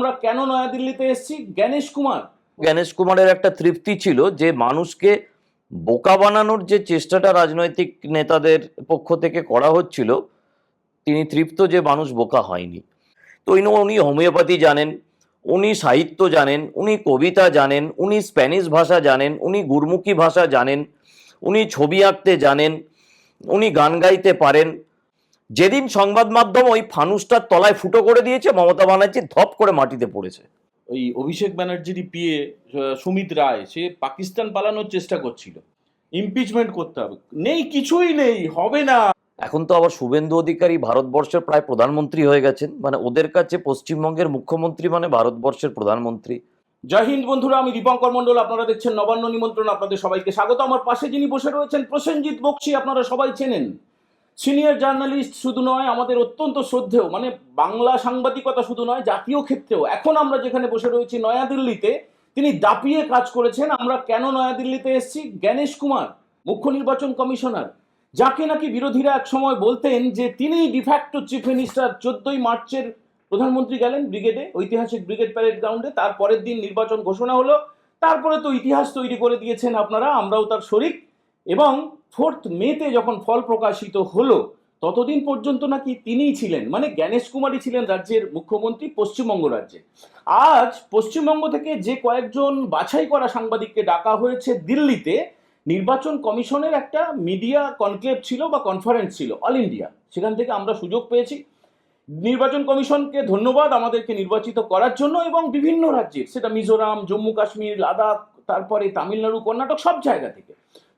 আমরা কেন নয়াদিল্লিতে এসেছি? জ্ঞানেশ কুমারের একটা তৃপ্তি ছিল যে মানুষকে বোকা বানানোর যে চেষ্টাটা রাজনৈতিক নেতাদের পক্ষ থেকে করা হচ্ছিল, তিনি তৃপ্ত যে মানুষ বোকা হয়নি। তো উনি হোমিওপ্যাথি জানেন, উনি সাহিত্য জানেন, উনি কবিতা জানেন, উনি স্প্যানিশ ভাষা জানেন, উনি গুরমুখী ভাষা জানেন, উনি ছবি আঁকতে জানেন, উনি গান গাইতে পারেন। যেদিন সংবাদ মাধ্যম ওই ফানুসটার তলায় ফুটো করে দিয়েছে, মমতা ব্যানার্জি ধপ করে মাটিতে পড়েছে। ওই অভিষেক ব্যানার্জির পিএ সুমিত রায়, সে পাকিস্তান পালানোর চেষ্টা করছিল, ইমপিচমেন্ট করতে হবে, নেই, কিছুই নেই, হবে না। এখন তো আবার শুভেন্দু অধিকারী ভারতবর্ষের প্রায় প্রধানমন্ত্রী হয়ে গেছেন, মানে ওদের কাছে পশ্চিমবঙ্গের মুখ্যমন্ত্রী মানে ভারতবর্ষের প্রধানমন্ত্রী। জয় হিন্দ বন্ধুরা, আমি দীপঙ্কর মন্ডল, আপনারা দেখছেন নবান্ন নিমন্ত্রণ। আপনাদের সবাইকে স্বাগত। আমার পাশে যিনি বসে রয়েছেন প্রসেনজিৎ বক্সী, আপনারা সবাই চেনেন, সিনিয়র জার্নালিস্ট শুধু নয়, আমাদের অত্যন্ত শ্রদ্ধেয়, মানে বাংলা সাংবাদিকতা শুধু নয়, জাতীয় ক্ষেত্রেও। এখন আমরা যেখানে বসে রয়েছি নয়াদিল্লিতে, তিনি দাপিয়ে কাজ করেছেন। আমরা কেন নয়াদিল্লিতে এসেছি? জ্ঞানেশ কুমার, মুখ্য নির্বাচন কমিশনার, যাকে নাকি বিরোধীরা এক সময় বলতেন যে তিনি ডিফ্যাক্টো চিফ মিনিস্টার। 14ই মার্চের প্রধানমন্ত্রী গেলেন ব্রিগেডে, ঐতিহাসিক ব্রিগেড প্যারেড গ্রাউন্ডে, তার পরের দিন নির্বাচন ঘোষণা হলো। তারপরে তো ইতিহাস তৈরি করে দিয়েছেন আপনারা, আমরাও তার শরিক। এবং 4 মেতে যখন ফল প্রকাশিত হলো, ততদিন পর্যন্ত নাকি তিনিই ছিলেন, মানে জ্ঞানেশ কুমারই ছিলেন রাজ্যের মুখ্যমন্ত্রী পশ্চিমবঙ্গ রাজ্যে। আজ পশ্চিমবঙ্গ থেকে যে কয়েকজন বাছাই করা সাংবাদিককে ডাকা হয়েছে দিল্লিতে, নির্বাচন কমিশনের একটা মিডিয়া কনক্লেভ ছিল বা কনফারেন্স ছিল অল ইন্ডিয়া, সেখান থেকে আমরা সুযোগ পেয়েছি। নির্বাচন কমিশনকে ধন্যবাদ আমাদেরকে নির্বাচিত করার জন্য, এবং বিভিন্ন রাজ্যের, সেটা মিজোরাম, জম্মু কাশ্মীর, লাদাখ, তারপরে তামিলনাড়ু, কর্ণাটক, সব জায়গা থেকে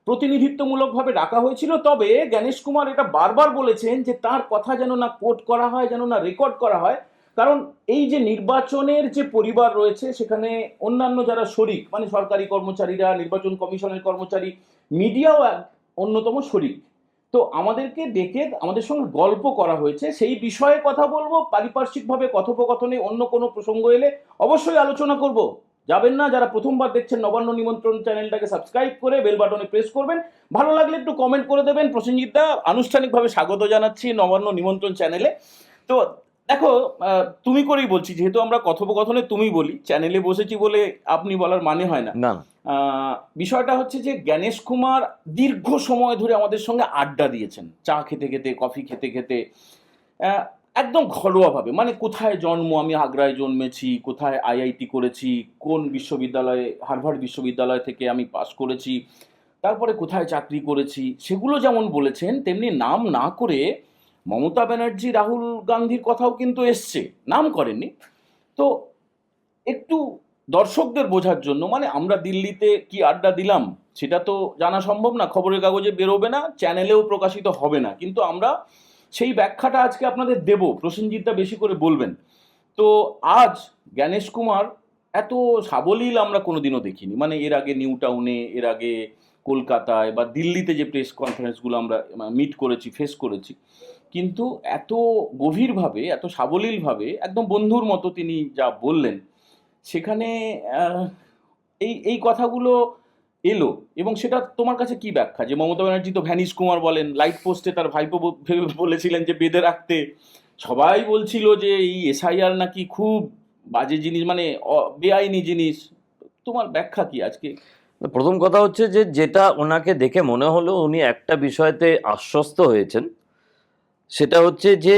প্রতিনিধিত্বমূলকভাবে ডাকা হয়েছিল। তবে জ্ঞানেশ কুমার এটা বারবার বলেছেন যে তার কথা যেন না কোট করা হয়, যেন না রেকর্ড করা হয়, কারণ এই যে নির্বাচনের যে পরিবার রয়েছে, সেখানে অন্যান্য যারা শরিক, মানে সরকারি কর্মচারীরা, নির্বাচন কমিশনের কর্মচারী, মিডিয়াও এক অন্যতম শরিক। তো আমাদেরকে ডেকে আমাদের সঙ্গে গল্প করা হয়েছে, সেই বিষয়ে কথা বলবো। পারিপার্শ্বিকভাবে কথোপকথনে অন্য কোনো প্রসঙ্গ এলে অবশ্যই আলোচনা করব। যাবেন না, যারা প্রথমবার দেখছেন নবান্ন নিমন্ত্রণ চ্যানেলটাকে সাবস্ক্রাইব করে বেল বাটনে প্রেস করবেন, ভালো লাগলে একটু কমেন্ট করে দেবেন। প্রসেনজিৎ দা, আনুষ্ঠানিকভাবে স্বাগত জানাচ্ছি নবান্ন নিমন্ত্রণ চ্যানেলে। তো দেখো, তুমি করেই বলছি, যেহেতু আমরা কথোপকথনে তুমি বলি, চ্যানেলে বসেছি বলে আপনি বলার মানে হয় না। না, বিষয়টা হচ্ছে যে জ্ঞানেশ কুমার দীর্ঘ সময় ধরে আমাদের সঙ্গে আড্ডা দিয়েছেন, চা খেতে খেতে, কফি খেতে খেতে, একদম ঘরোয়াভাবে। মানে কোথায় জন্ম, আমি আগ্রায় জন্মেছি, কোথায় আইআইটি করেছি, কোন বিশ্ববিদ্যালয়ে, হার্ভার্ড বিশ্ববিদ্যালয় থেকে আমি পাশ করেছি, তারপরে কোথায় চাকরি করেছি, সেগুলো যেমন বলেছেন, তেমনি নাম না করে মমতা ব্যানার্জি, রাহুল গান্ধীর কথাও কিন্তু এসছে, নাম করেননি। তো একটু দর্শকদের বোঝার জন্য, মানে আমরা দিল্লিতে কি আড্ডা দিলাম সেটা তো জানা সম্ভব না, খবরের কাগজে বেরোবে না, চ্যানেলেও প্রকাশিত হবে না, কিন্তু আমরা সেই ব্যাখ্যাটা আজকে আপনাদের দেব। প্রসেনজিৎটা বেশি করে বলবেন। তো আজ জ্ঞানেশ কুমার এত সাবলীল আমরা কোনোদিনও দেখিনি, মানে এর আগে নিউ টাউনে, এর আগে কলকাতায় বা দিল্লিতে যে প্রেস কনফারেন্সগুলো আমরা মিট করেছি, ফেস করেছি, কিন্তু এত গভীরভাবে, এত সাবলীলভাবে, একদম বন্ধুর মতো তিনি যা বললেন, সেখানে এই এই কথাগুলো এলো। এবং সেটা তোমার কাছে কি ব্যাখ্যা, যে মমতা ব্যানার্জি তো ভ্যানিশ কুমার বলেন, লাইট পোস্টে তার ভাইপো বলেছিলেন যে বেঁধে রাখতে, সবাই বলছিল যে এই এসআইআর নাকি খুব বাজে জিনিস, মানে বেআইনি জিনিস। তোমার ব্যাখ্যা কি আজকে? প্রথম কথা হচ্ছে যে যেটা ওনাকে দেখে মনে হলো উনি একটা বিষয়তে আশ্বস্ত হয়েছেন, সেটা হচ্ছে যে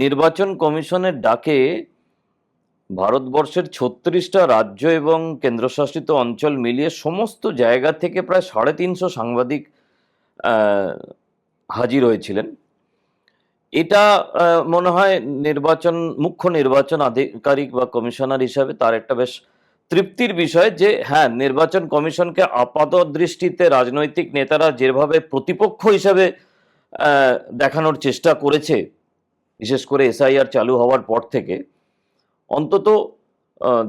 নির্বাচন কমিশনের ডাকে ভারতবর্ষের 36টা রাজ্য এবং কেন্দ্রশাসিত অঞ্চল মিলিয়ে সমস্ত জায়গা থেকে প্রায় 350 সাংবাদিক হাজির হয়েছিলেন। এটা মনে হয় মুখ্য নির্বাচন আধিকারিক বা কমিশনার হিসাবে তার একটা বেশ তৃপ্তির বিষয় যে হ্যাঁ, নির্বাচন কমিশনকে আপাত দৃষ্টিতে রাজনৈতিক নেতারা যেভাবে প্রতিপক্ষ হিসাবে দেখানোর চেষ্টা করেছে, বিশেষ করে এসআইআর চালু হওয়ার পর থেকে, অন্তত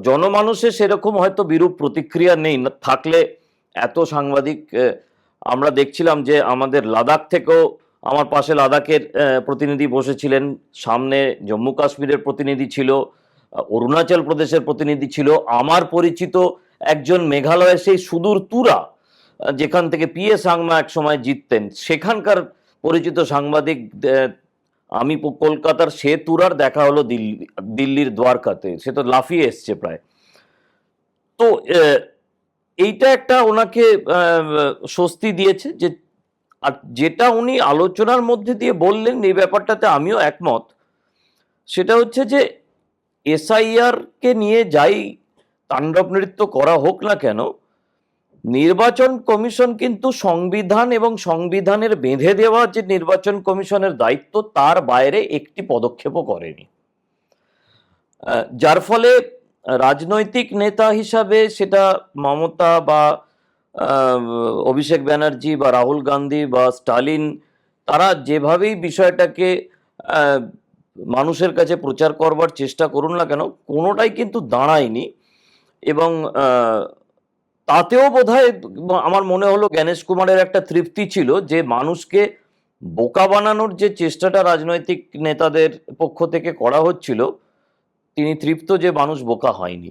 জনমানুষের সেরকম হয়তো বিরূপ প্রতিক্রিয়া নেই। থাকলে এত সাংবাদিক, আমরা দেখছিলাম যে আমাদের লাদাখ থেকেও, আমার পাশে লাদাখের প্রতিনিধি বসেছিলেন, সামনে জম্মু কাশ্মীরের প্রতিনিধি ছিল, অরুণাচল প্রদেশের প্রতিনিধি ছিল, আমার পরিচিত একজন মেঘালয়ের সেই সুদূর তুরা, যেখান থেকে পিএ সাংমা এক সময় জিততেন, সেখানকার পরিচিত সাংবাদিক আমি কলকাতার সে তুরার দেখা হলো দিল্লির দ্বারকাতে, সে তো লাফিয়ে এসছে প্রায়। তো এইটা একটা ওনাকে স্বস্তি দিয়েছে যে, আর যেটা উনি আলোচনার মধ্যে দিয়ে বললেন এই ব্যাপারটাতে আমিও একমত, সেটা হচ্ছে যে এসআইআর কে নিয়ে যাই তাণ্ডব নৃত্য করা হোক না কেন, নির্বাচন কমিশন কিন্তু সংবিধান এবং সংবিধানের বেঁধে দেওয়া যে নির্বাচন কমিশনের দায়িত্ব তার বাইরে একটি পদক্ষেপও করেনি। যার ফলে রাজনৈতিক নেতা হিসাবে সেটা মমতা বা অভিষেক ব্যানার্জি বা রাহুল গান্ধী বা স্টালিন, তারা যেভাবেই বিষয়টাকে মানুষের কাছে প্রচার করবার চেষ্টা করুন না কেন, কোনোটাই কিন্তু দাঁড়ায়নি। এবং তাতেও বোধহয় আমার মনে হলো জ্ঞানেশ কুমারের একটা তৃপ্তি ছিল যে মানুষকে বোকা বানানোর যে চেষ্টাটা রাজনৈতিক নেতাদের পক্ষ থেকে করা হচ্ছিল, তিনি তৃপ্ত যে মানুষ বোকা হয়নি।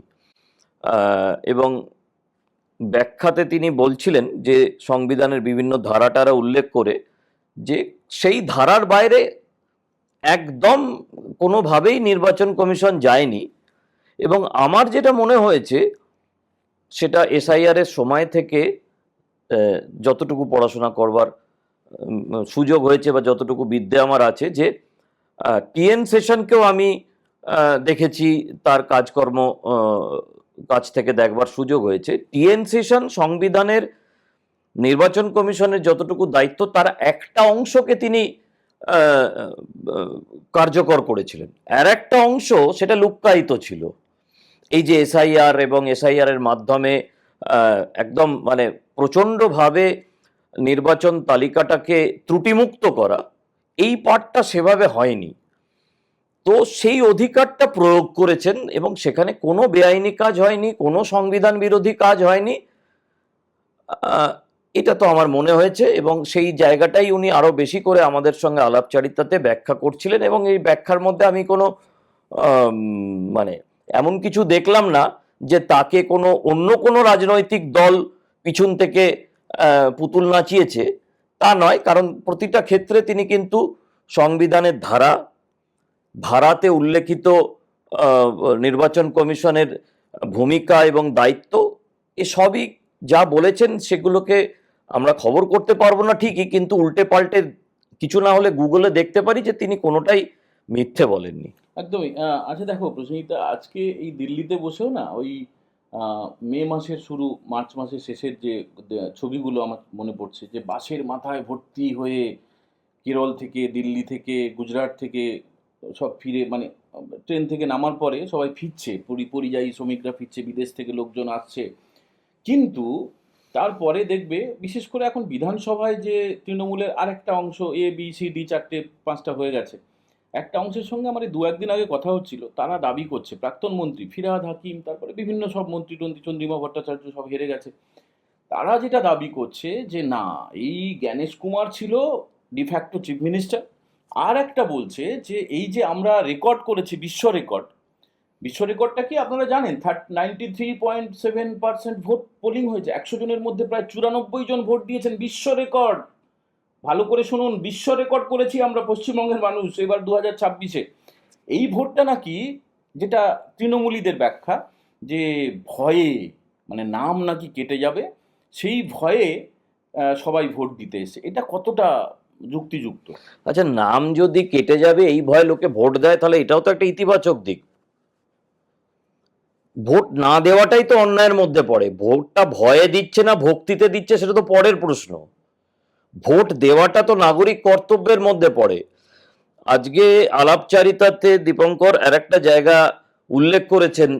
এবং ব্যাখ্যাতে তিনি বলছিলেন যে সংবিধানের বিভিন্ন ধারাটারা উল্লেখ করে যে সেই ধারার বাইরে একদম কোনোভাবেই নির্বাচন কমিশন যায়নি। এবং আমার যেটা মনে হয়েছে সেটা এসআইআর এর সময় থেকে যতটুকু পড়াশোনা করবার সুযোগ হয়েছে বা যতটুকু বিদ্যে আমার আছে, যে টিএন সেশনকেও আমি দেখেছি, তার কাজকর্ম কাছ থেকে দেখবার সুযোগ হয়েছে। টিএন সেশন সংবিধানের নির্বাচন কমিশনের যতটুকু দায়িত্ব তার একটা অংশকে তিনি কার্যকর করেছিলেন, আর একটা অংশ সেটা লুক্কায়িত ছিল। এই যে এসআইআর এবং এসআইআর এর মাধ্যমে একদম মানে প্রচণ্ডভাবে নির্বাচন তালিকাটাকে ত্রুটিমুক্ত করা, এই পার্টটা সেভাবে হয়নি। তো সেই অধিকারটা প্রয়োগ করেছেন এবং সেখানে কোনো বেআইনি কাজ হয়নি, কোনো সংবিধান বিরোধী কাজ হয়নি, এটা তো আমার মনে হয়েছে। এবং সেই জায়গাটাই উনি আরো বেশি করে আমাদের সঙ্গে আলাপচারিতাতে ব্যাখ্যা করছিলেন। এবং এই ব্যাখ্যার মধ্যে আমি কোনো মানে এমন কিছু দেখলাম না যে তাকে অন্য কোনো রাজনৈতিক দল পিছন থেকে পুতুল নাচিয়েছে, তা নয়। কারণ প্রতিটা ক্ষেত্রে তিনি কিন্তু সংবিধানের ধারাতে উল্লেখিত নির্বাচন কমিশনের ভূমিকা এবং দায়িত্ব এসবই যা বলেছেন সেগুলোকে আমরা খবর করতে পারবো না ঠিকই, কিন্তু উল্টে পাল্টে কিছু না হলে গুগলে দেখতে পারি যে তিনি কোনোটাই মিথ্যে বলেননি। একদমই। আচ্ছা দেখো প্রসেনজিৎ, আজকে এই দিল্লিতে বসেও না ওই মে মাসের শুরু মার্চ মাসের শেষের যে ছবিগুলো আমার মনে পড়ছে, যে বাসের মাথায় ভর্তি হয়ে কেরল থেকে, দিল্লি থেকে, গুজরাট থেকে সব ফিরে, মানে ট্রেন থেকে নামার পরে সবাই ফিরছে, পরিযায়ী শ্রমিকরা ফিরছে, বিদেশ থেকে লোকজন আসছে। কিন্তু তারপরে দেখবে বিশেষ করে এখন বিধানসভায় যে তৃণমূলের আরেকটা অংশ, এ বি সি ডি 4-5টা হয়ে গেছে, একটা অংশের সঙ্গে আমার এই 2-1 দিন আগে কথা হচ্ছিল, তারা দাবি করছে, প্রাক্তন মন্ত্রী ফিরহাদ হাকিম, তারপরে বিভিন্ন সব মন্ত্রী টন্ত্রী, চন্দ্রিমা ভট্টাচার্য সব হেরে গেছে, তারা যেটা দাবি করছে যে না, এই জ্ঞানেশ কুমার ছিল ডিফ্যাক্টো চিফ মিনিস্টার। আর একটা বলছে যে এই যে আমরা রেকর্ড করেছি, বিশ্ব রেকর্ডটা কি আপনারা জানেন? 93.7% ভোট পোলিং হয়েছে, 100 জনের মধ্যে প্রায় 94 জন ভোট দিয়েছেন, বিশ্ব রেকর্ড। ভালো করে শুনুন, বিশ্ব রেকর্ড করেছি আমরা পশ্চিমবঙ্গের মানুষ এবার 2026-এ। এই ভোটটা নাকি, যেটা তৃণমূলীদের ব্যাখ্যা, যে ভয়ে, মানে নাম নাকি কেটে যাবে, সেই ভয়ে সবাই ভোট দিতে এসে, এটা কতটা যুক্তিযুক্ত? আচ্ছা, নাম যদি কেটে যাবে এই ভয়ে লোকে ভোট দেয়, তাহলে এটাও তো একটা ইতিবাচক দিক। ভোট না দেওয়াটাই তো অন্যায়ের মধ্যে পড়ে। ভোটটা ভয়ে দিচ্ছে না ভক্তিতে দিচ্ছে সেটা তো পরের প্রশ্ন। ভোট দেওয়াটা তো নাগরিক কর্তব্যের মধ্যে পড়ে। আজকে আলাপচারিতাতে দীপঙ্কর আর একটা জায়গা উল্লেখ করেছেন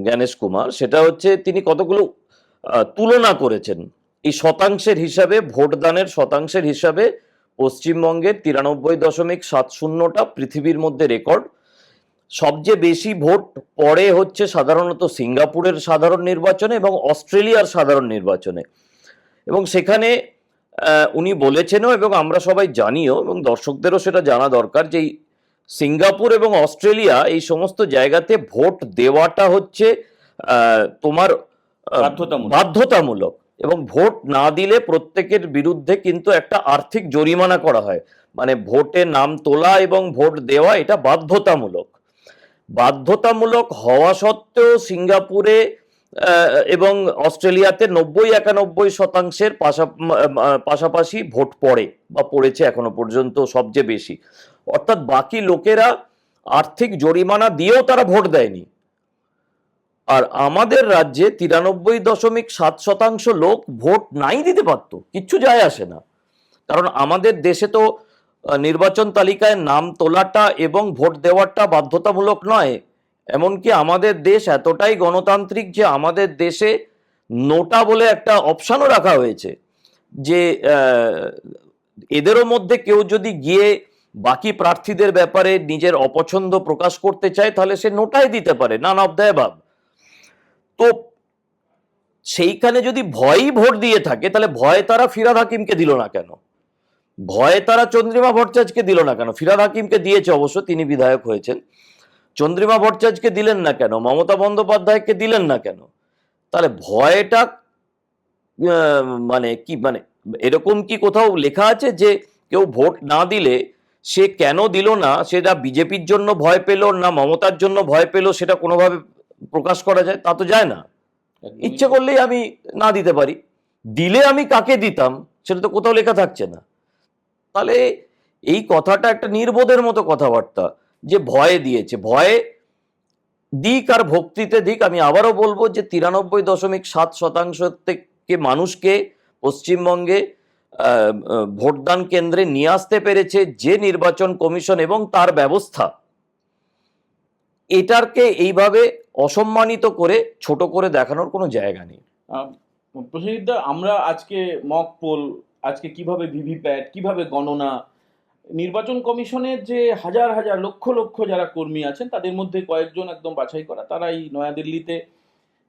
জ্ঞানেশ কুমার, সেটা হচ্ছে তিনি কতগুলো তুলনা করেছেন এই শতাংশের হিসাবে, ভোটদানের শতাংশের হিসাবে পশ্চিমবঙ্গের 93.70টা পৃথিবীর মধ্যে রেকর্ড। সবচেয়ে বেশি ভোট পড়ে হচ্ছে সাধারণত সিঙ্গাপুরের সাধারণ নির্বাচনে এবং অস্ট্রেলিয়ার সাধারণ নির্বাচনে। এবং সেখানে উনি বলেছেনও এবং আমরা সবাই জানিও, এবং দর্শকদেরও সেটা জানা দরকার, যে সিঙ্গাপুর এবং অস্ট্রেলিয়া এই সমস্ত জায়গাতে ভোট দেওয়াটা হচ্ছে তোমার বাধ্যতামূলক, এবং ভোট না দিলে প্রত্যেকের বিরুদ্ধে কিন্তু একটা আর্থিক জরিমানা করা হয়। মানে ভোটে নাম তোলা এবং ভোট দেওয়া এটা বাধ্যতামূলক। বাধ্যতামূলক হওয়া সত্ত্বেও সিঙ্গাপুরে এবং অস্ট্রেলিয়াতে 90-91% পাশাপাশি ভোট পড়ে বা পড়েছে এখনো পর্যন্ত সবচেয়ে বেশি। অর্থাৎ বাকি লোকেরা আর্থিক জরিমানা দিয়েও তারা ভোট দেয়নি। আর আমাদের রাজ্যে 93.7% লোক ভোট নাই দিতে পারত, কিচ্ছু যায় আসে না। কারণ আমাদের দেশে তো নির্বাচন তালিকায় নাম তোলাটা এবং ভোট দেওয়াটা বাধ্যতামূলক নয়। এমনকি আমাদের দেশ এতটাই গণতান্ত্রিক যে আমাদের দেশে নোটা বলে একটা অপশানও রাখা হয়েছে, যে এদেরও মধ্যে কেউ যদি গিয়ে বাকি প্রার্থীদের ব্যাপারে নিজের অপছন্দ প্রকাশ করতে চায় তাহলে সে নোটাই দিতে পারে, নান অফ দ্য অ্যাবাভ। তো সেইখানে যদি ভয়ই ভোট দিয়ে থাকে তাহলে ভয় তারা ফিরহাদ হাকিমকে দিল না কেন? ভয়ে তারা চন্দ্রিমা ভট্টাচার্যকে দিল না কেন? ফিরহাদ হাকিমকে দিয়েছে অবশ্য, তিনি বিধায়ক হয়েছেন। চন্দ্রিমা ভট্টাচার্যকে দিলেন না কেন? মমতা বন্দ্যোপাধ্যায়কে দিলেন না কেন? তাহলে ভয়টা মানে কি, মানে এরকম কি কোথাও লেখা আছে যে কেউ ভোট না দিলে সে কেন দিল না, সেটা বিজেপির জন্য ভয় পেল না মমতার জন্য ভয় পেল, সেটা কোনোভাবে প্রকাশ করা যায়? তা তো যায় না। ইচ্ছে করলেই আমি না দিতে পারি, দিলে আমি কাকে দিতাম সেটা তো কোথাও লেখা থাকছে না। তাহলে এই কথাটা একটা নির্বোধের মতো কথাবার্তা, যে ভয়ে দিয়েছে। ভয়ে দিক আর ভক্তিতে দিক, আমি আবারও বলবো যে 93.7% থেকে মানুষকে পশ্চিমবঙ্গে ভোটদান কেন্দ্রে নিয়ে আসতে পেরেছে যে নির্বাচন কমিশন এবং তার ব্যবস্থা, এটাকে এইভাবে অসম্মানিত করে ছোট করে দেখানোর কোনো জায়গা নেই। প্রসেনজিৎ দা, আমরা আজকে মক পোল, আজকে কিভাবে ভিভিপ্যাট, কিভাবে গণনা, নির্বাচন কমিশনের যে হাজার হাজার লক্ষ লক্ষ যারা কর্মী আছেন তাদের মধ্যে কয়েকজন একদম বাছাই করা, তারা এই নয়াদিল্লিতে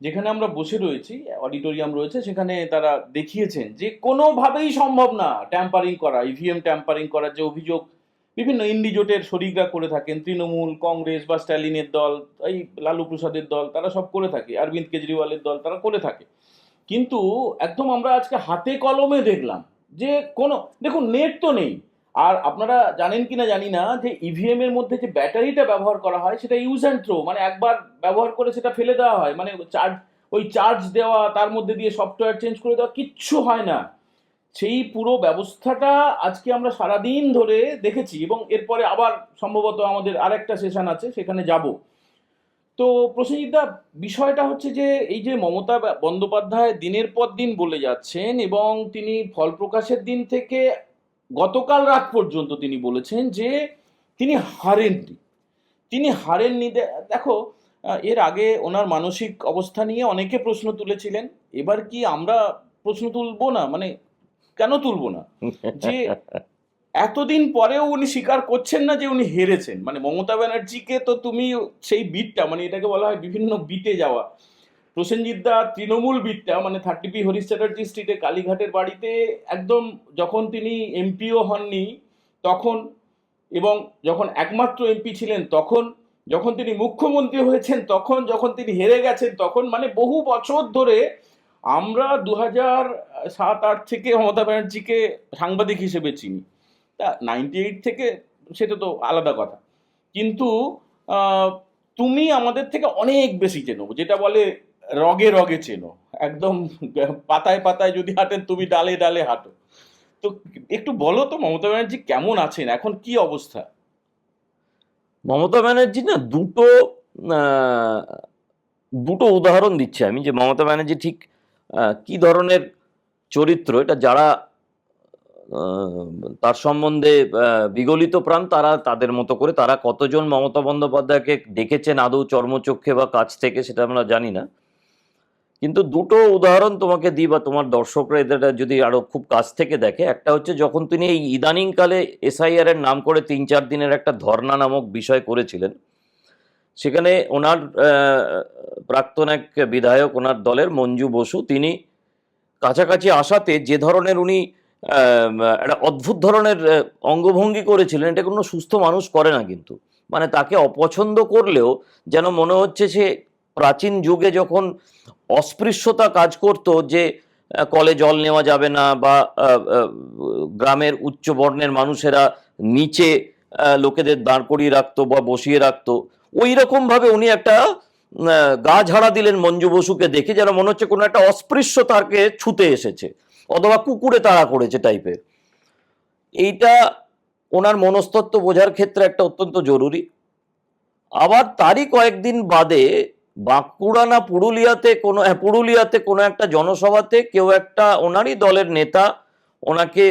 যেখানে আমরা বসে রয়েছি, অডিটোরিয়াম রয়েছে, সেখানে তারা দেখিয়েছেন যে কোনোভাবেই সম্ভব না ট্যাম্পারিং করা, ইভিএম ট্যাম্পারিং করার যে অভিযোগ বিভিন্ন ইন্ডি জোটের শরিকরা করে থাকেন, তৃণমূল, কংগ্রেস বা স্ট্যালিনের দল, এই লালু প্রসাদের দল, তারা সব করে থাকে, অরবিন্দ কেজরিওয়ালের দল, তারা করে থাকে। কিন্তু একদম আমরা আজকে হাতে কলমে দেখলাম যে কোনো, দেখুন নেট তো নেই, আর আপনারা জানেন কিনা জানি না যে ইভিএম এর মধ্যে যে ব্যাটারিটা ব্যবহার করা হয় সেটা ইউজ অ্যান্ড থ্রো, মানে একবার ব্যবহার করে সেটা ফেলে দেওয়া হয়, মানে চার্জ দেওয়া, তার মধ্যে দিয়ে সফটওয়্যার চেঞ্জ করে দেওয়া, কিচ্ছু হয় না। সেই পুরো ব্যবস্থাটা আজকে আমরা সারাদিন ধরে দেখেছি, এবং এরপরে আবার সম্ভবত আমাদের আরেকটা সেশন আছে, সেখানে যাব। তো প্রসেনজিৎ দা, বিষয়টা হচ্ছে যে এই যে মমতা বন্দ্যোপাধ্যায় দিনের পর দিন বলে যাচ্ছেন, এবং তিনি ফল প্রকাশের দিন থেকে গতকাল রাত পর্যন্ত তিনি বলেছেন যে তিনি হারেননি, তিনি হারেননি। দেখো, এর আগে ওনার মানসিক অবস্থা নিয়ে অনেকে প্রশ্ন তুলেছিলেন, এবার কি আমরা প্রশ্ন তুলবো না? মানে কেন তুলবো না, যে এতদিন পরেও উনি স্বীকার করছেন না যে উনি হেরেছেন। মানে মমতা ব্যানার্জিকে তো তুমি সেই বিটটা, মানে এটাকে বলা হয় বিভিন্ন বিটে যাওয়া, প্রসেনজিৎ দা তৃণমূল বিটটা, মানে 30p হরিশ চ্যাটার্জি স্ট্রিটে কালীঘাটের বাড়িতে একদম যখন তিনি এমপিও হননি তখন, এবং যখন একমাত্র এমপি ছিলেন তখন, যখন তিনি মুখ্যমন্ত্রী হয়েছেন তখন, যখন তিনি হেরে গেছেন তখন, মানে বহু বছর ধরে আমরা 2007-8 থেকে মমতা ব্যানার্জিকে সাংবাদিক হিসেবে চিনি, তা 98 থেকে সেটা তো আলাদা কথা। কিন্তু তুমি আমাদের থেকে অনেক বেশি চেনো, যেটা বলে রগে রগে চেনো, একদম পাতায় পাতায় যদি হাঁটেন তুমি ডালে ডালে হাঁটো। তো একটু বলো তো মমতা ব্যানার্জি কেমন আছেন এখন, কি অবস্থা? মমতা ব্যানার্জি না, দুটো উদাহরণ দিচ্ছি আমি, যে মমতা ব্যানার্জি ঠিক কি ধরনের চরিত্র, এটা যারা তার সম্বন্ধে বিগলিত প্রাণ, তারা তাদের মতো করে, তারা কতজন মমতা বন্দ্যোপাধ্যায়কে দেখেছেন আদৌ চর্মচক্ষে বা কাছ থেকে সেটা আমরা জানি না। কিন্তু দুটো উদাহরণ তোমাকে দিই, বা তোমার দর্শকরা এদের যদি আরো খুব কাছ থেকে দেখে। একটা হচ্ছে যখন তিনি এই ইদানিংকালে এসআইআর এর নাম করে 3-4 দিনের একটা ধর্ণা নামক বিষয় করেছিলেন, সেখানে ওনার প্রাক্তন এক বিধায়ক, ওনার দলের মঞ্জু বসু, তিনি কাছাকাছি আসাতে যে ধরনের উনি একটা অদ্ভুত ধরনের অঙ্গভঙ্গি করেছিলেন, এটা কোনো সুস্থ মানুষ করে না। কিন্তু মানে তাকে অপছন্দ করলেও যেন মনে হচ্ছে সে প্রাচীন যুগে যখন অস্পৃশ্যতা কাজ করতো, যে কলে জল নেওয়া যাবে না, বা গ্রামের উচ্চ বর্ণের মানুষেরা নিচে লোকেদের দাঁড় করিয়ে রাখতো বা বসিয়ে রাখতো, ওই রকম ভাবে উনি একটা গা ঝাড়া দিলেন মঞ্জু বসুকে দেখে, যেন মনে হচ্ছে কোনো একটা অস্পৃশ্য তাকে ছুতে এসেছে অথবা কুকুরে তাড়া করেছে টাইপের। এইটা ওনার মনস্তত্ত্ব বোঝার ক্ষেত্রে একটা অত্যন্ত জরুরি। আবার তারই কয়েকদিন বাদে বাঁকুড়া না পুরুলিয়াতে কোনো একটা জনসভাতে কেউ একটা ওনারই দলের নেতা ওনাকে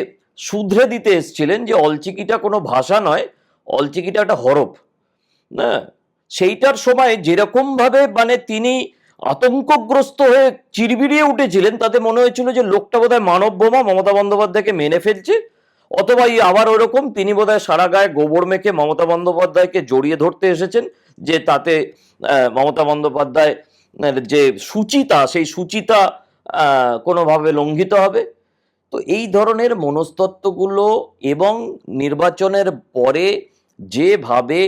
শুধরে দিতে এসেছিলেন যে অলচিকিটা কোনো ভাষা নয়, অলচিকিটা একটা হরফ। না, সেইটার সময় যেরকম ভাবে মানে তিনি আতঙ্কগ্রস্ত হয়ে চিরবিরিয়ে উঠেছিলেন, তাতে মনে হয়েছিল যে লোকটা বোধহয় মানব বোমা মমতা বন্দ্যোপাধ্যায়কে মেনে ফেলছে, অথবা আবার ওরকম তিনি বোধহয় সারা গায়ে গোবর মেখে মমতা বন্দ্যোপাধ্যায়কে জড়িয়ে ধরতে এসেছেন, যে তাতে মমতা বন্দ্যোপাধ্যায় যে সুচিতা, সেই সুচিতা কোনোভাবে লঙ্ঘিত হবে। তো এই ধরনের মনস্তত্ত্বগুলো এবং নির্বাচনের পরে যেভাবে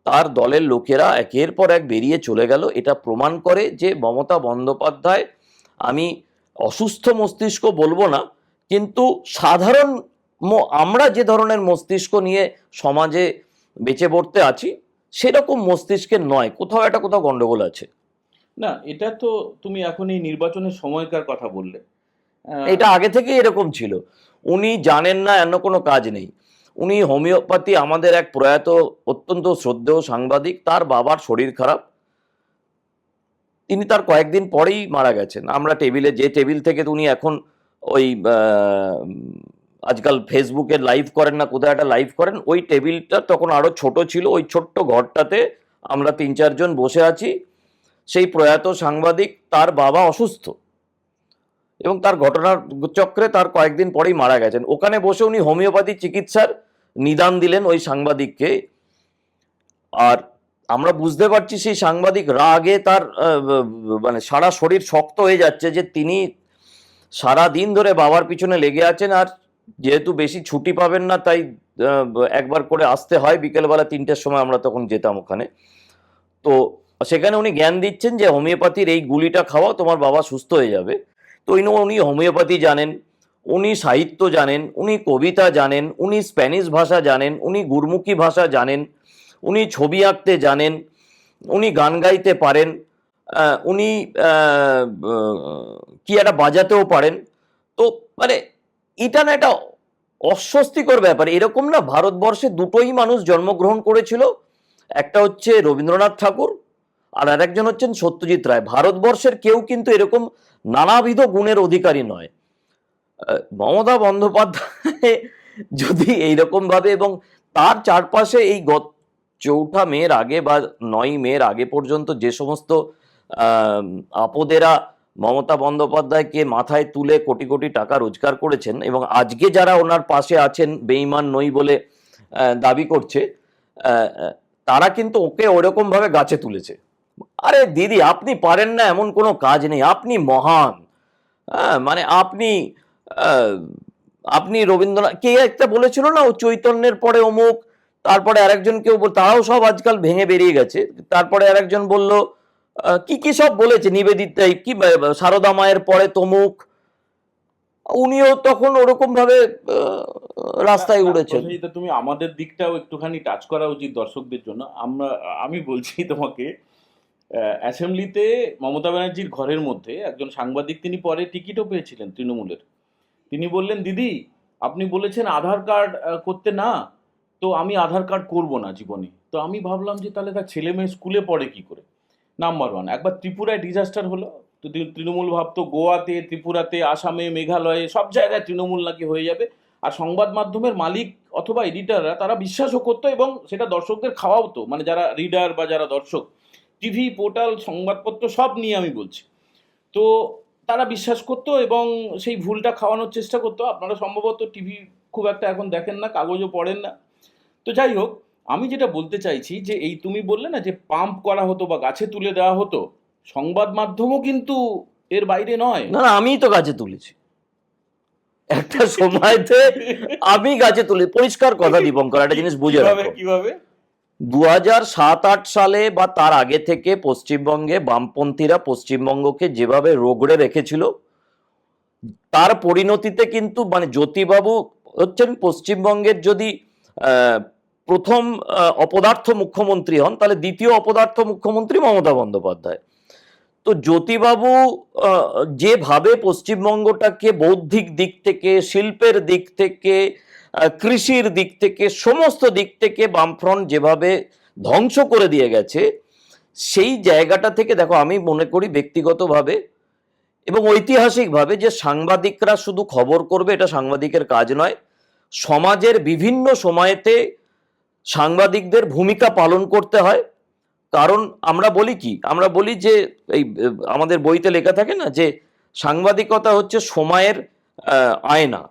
তার দলের লোকেরা একের পর এক বেরিয়ে চলে গেল, এটা প্রমাণ করে যে মমতা বন্দ্যোপাধ্যায়, আমি অসুস্থ মস্তিষ্ক বলবো না, কিন্তু সাধারণ আমরা যে ধরনের মস্তিষ্ক নিয়ে সমাজে বেঁচে পড়তে আছি সেরকম মস্তিষ্কের নয়, কোথাও গন্ডগোল আছে। না, এটা তো তুমি এখন এই নির্বাচনের সময়কার কথা বললে। এটা আগে থেকেই এরকম ছিল। উনি জানেন না এমন কোনো কাজ নেই। উনি হোমিওপ্যাথি, আমাদের এক প্রয়াত অত্যন্ত শ্রদ্ধেয় সাংবাদিক, তার বাবার শরীর খারাপ, তিনি তার কয়েকদিন পরেই মারা গেছেন। আমরা যে টেবিল থেকে উনি এখন ওই আজকাল ফেসবুকে লাইভ করেন না, কোথায় একটা লাইভ করেন, ওই টেবিলটা তখন আরো ছোট ছিল, ওই ছোট্ট ঘরটাতে আমরা 3-4 জন বসে আছি। সেই প্রয়াত সাংবাদিক, তার বাবা অসুস্থ এবং তার ঘটনার চক্রে তার কয়েকদিন পরেই মারা গেছেন। ওখানে বসে উনি হোমিওপ্যাথি চিকিৎসার নিদান দিলেন ওই সাংবাদিককে। আর আমরা বুঝতে পারছি সেই সাংবাদিক রাগে তার মানে সারা শরীর শক্ত হয়ে যাচ্ছে, যে তিনি সারা দিন ধরে বাবার পিছনে লেগে আছেন, আর যেহেতু বেশি ছুটি পাবেন না তাই একবার করে আসতে হয়, বিকেলবেলা 3টের সময় আমরা তখন যেতাম ওখানে। তো সেখানে উনি জ্ঞান দিচ্ছেন যে হোমিওপ্যাথির এই গুলিটা খাওয়া, তোমার বাবা সুস্থ হয়ে যাবে। তো উনি হোমিওপ্যাথি জানেন, উনি সাহিত্য জানেন, উনি কবিতা জানেন, উনি স্প্যানিশ ভাষা জানেন, উনি গুরমুখী ভাষা জানেন, উনি ছবি আঁকতে জানেন, উনি গান গাইতে পারেন, উনি কি একটা বাজাতেও পারেন। তো মানে এটা না একটা অস্বস্তিকর ব্যাপার। এরকম না ভারতবর্ষে দুটোই মানুষ জন্মগ্রহণ করেছিল, একটা হচ্ছে রবীন্দ্রনাথ ঠাকুর আর আরেকজন হচ্ছেন সত্যজিৎ রায়। ভারতবর্ষের কেউ কিন্তু এরকম নানাবিধ গুণের অধিকারী নয়। মমতা বন্দ্যোপাধ্যায় যদি এইরকম ভাবে, এবং তার চারপাশে এই 4 মের আগে বা 9 মের আগে পর্যন্ত যে সমস্ত আপদেরা মমতা বন্দ্যোপাধ্যায়কে মাথায় তুলে কোটি কোটি টাকা রোজগার করেছেন, এবং আজকে যারা ওনার পাশে আছেন বেঈমান নই বলে দাবি করছে, তারা কিন্তু ওকে ওরকম ভাবে গাছে তুলেছে। আরে দিদি, আপনি পারেন না এমন কোনো কাজ নেই, আপনি মহান। মানে আপনি রবীন্দ্রনাথ, কে একটা বলেছিল না, ও চৈতন্যের পরে অমুক, তারপরে আরেকজন কেউ তারাও সব আজকাল ভেঙে বেরিয়ে গেছে। তারপরে আরেকজন বলল কি কি সব বলেছে, নিবেদিতা কি সারদা মায়ের পরে তমুক, উনিও তখন ওরকম ভাবে রাস্তায় উড়েছেন। তুমি আমাদের দিকটাও একটুখানি টাচ করা উচিত দর্শকদের জন্য। আমি বলছি তোমাকে, অ্যাসেম্বলিতে মমতা ব্যানার্জির ঘরের মধ্যে একজন সাংবাদিক, তিনি পরে টিকিটও পেয়েছিলেন তৃণমূলের, তিনি বললেন, দিদি আপনি বলেছেন আধার কার্ড করতে না, তো আমি আধার কার্ড করব না জীবনে। তো আমি ভাবলাম যে তাহলে তার ছেলে মেয়ে স্কুলে পড়ে কি করে। নাম্বার 1, একবার ত্রিপুরায় ডিজাস্টার হলো, তো তৃণমূল ভাবতো গোয়াতে, ত্রিপুরাতে, আসামে, মেঘালয়ে সব জায়গায় তৃণমূল নাকি হয়ে যাবে। আর সংবাদ মাধ্যমের মালিক অথবা এডিটাররা তারা বিশ্বাসও করতো, এবং সেটা দর্শকদের খাওয়াতো, মানে যারা রিডার বা যারা দর্শক, টিভি, পোর্টাল, সংবাদপত্র সব নিয়ে আমি বলছি। তো তারা বিশ্বাস করতো এবং সেই ভুলটা খাওয়ানোর চেষ্টা করতো। আপনারা সম্ভবত টিভি খুব একটা এখন দেখেন না, কাগজও পড়েন না। তো যাই হোক, আমি যেটা বলতে চাইছি যে এই তুমি বললে না যে পাম্প করা হতো বা গাছে তুলে দেওয়া হতো, সংবাদ মাধ্যমও কিন্তু এর বাইরে নয়। না, আমিই তো গাছে তুলেছি একটা সময়তে, আমি গাছে তুলে, পরিষ্কার কথা দীপঙ্কর, একটা জিনিস বুঝে রাখো। কিভাবে 2007-8 সালে বা তার আগে থেকে পশ্চিমবঙ্গে বামপন্থীরা পশ্চিমবঙ্গকে যেভাবে রোগড়ে রেখেছিল, তার পরিণতিতে কিন্তু মানে জ্যোতিবাবু হচ্ছেন পশ্চিমবঙ্গের যদি আহ, প্রথম অপদার্থ মুখ্যমন্ত্রী হন, তাহলে দ্বিতীয় অপদার্থ মুখ্যমন্ত্রী মমতা বন্দ্যোপাধ্যায়। তো জ্যোতিবাবু যেভাবে পশ্চিমবঙ্গটাকে বৌদ্ধিক দিক থেকে, শিল্পের দিক থেকে, কৃষির দিক থেকে, সমস্ত দিক থেকে বামফ্রন্ট যেভাবে ধ্বংস করে দিয়ে গেছে, সেই জায়গাটা থেকে দেখো, আমি মনে করি ব্যক্তিগতভাবে এবং ঐতিহাসিকভাবে যে সাংবাদিকরা শুধু খবর করবে এটা সাংবাদিকের কাজ নয়। সমাজের বিভিন্ন সময়েতে সাংবাদিকদের ভূমিকা পালন করতে হয়। কারণ আমরা বলি কি, আমরা বলি যে এই আমাদের বইতে লেখা থাকে না যে সাংবাদিকতা হচ্ছে সময়ের আয়না।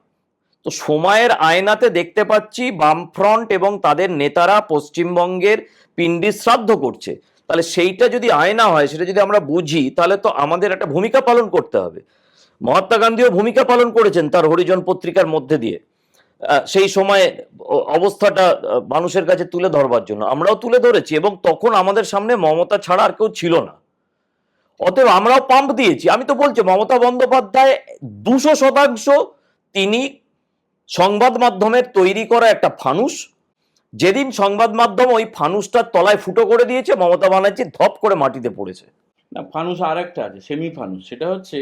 তো সময়ের আয়নাতে দেখতে পাচ্ছি বামফ্রন্ট এবং তাদের নেতারা পশ্চিমবঙ্গের পিণ্ডি শ্রাদ্ধ করছে। তাহলে সেইটা যদি আয়না হয়, সেটা যদি আমরা বুঝি, তাহলে তো আমাদের একটা ভূমিকা পালন করতে হবে। মহাত্মা গান্ধীও ভূমিকা পালন করেছেন তার হরিজন পত্রিকার মধ্যে দিয়ে সেই সময় অবস্থাটা মানুষের কাছে তুলে ধরবার জন্য। আমরাও তুলে ধরেছি এবং তখন আমাদের সামনে মমতা ছাড়া আর কেউ ছিল না। অতএব আমরাও পাম্প দিয়েছি। আমি তো বলছি মমতা বন্দ্যোপাধ্যায় 200% তিনি সংবাদ মাধ্যমের তৈরি করা একটা ফানুস। যেদিন সংবাদ মাধ্যম ওই ফানুসটার তলায় ফুটো করে দিয়েছে, মমতা ব্যানার্জি ধপ করে মাটিতে পড়েছে। না, ফানুস আর একটা আছে, সেমি ফানুস। সেটা হচ্ছে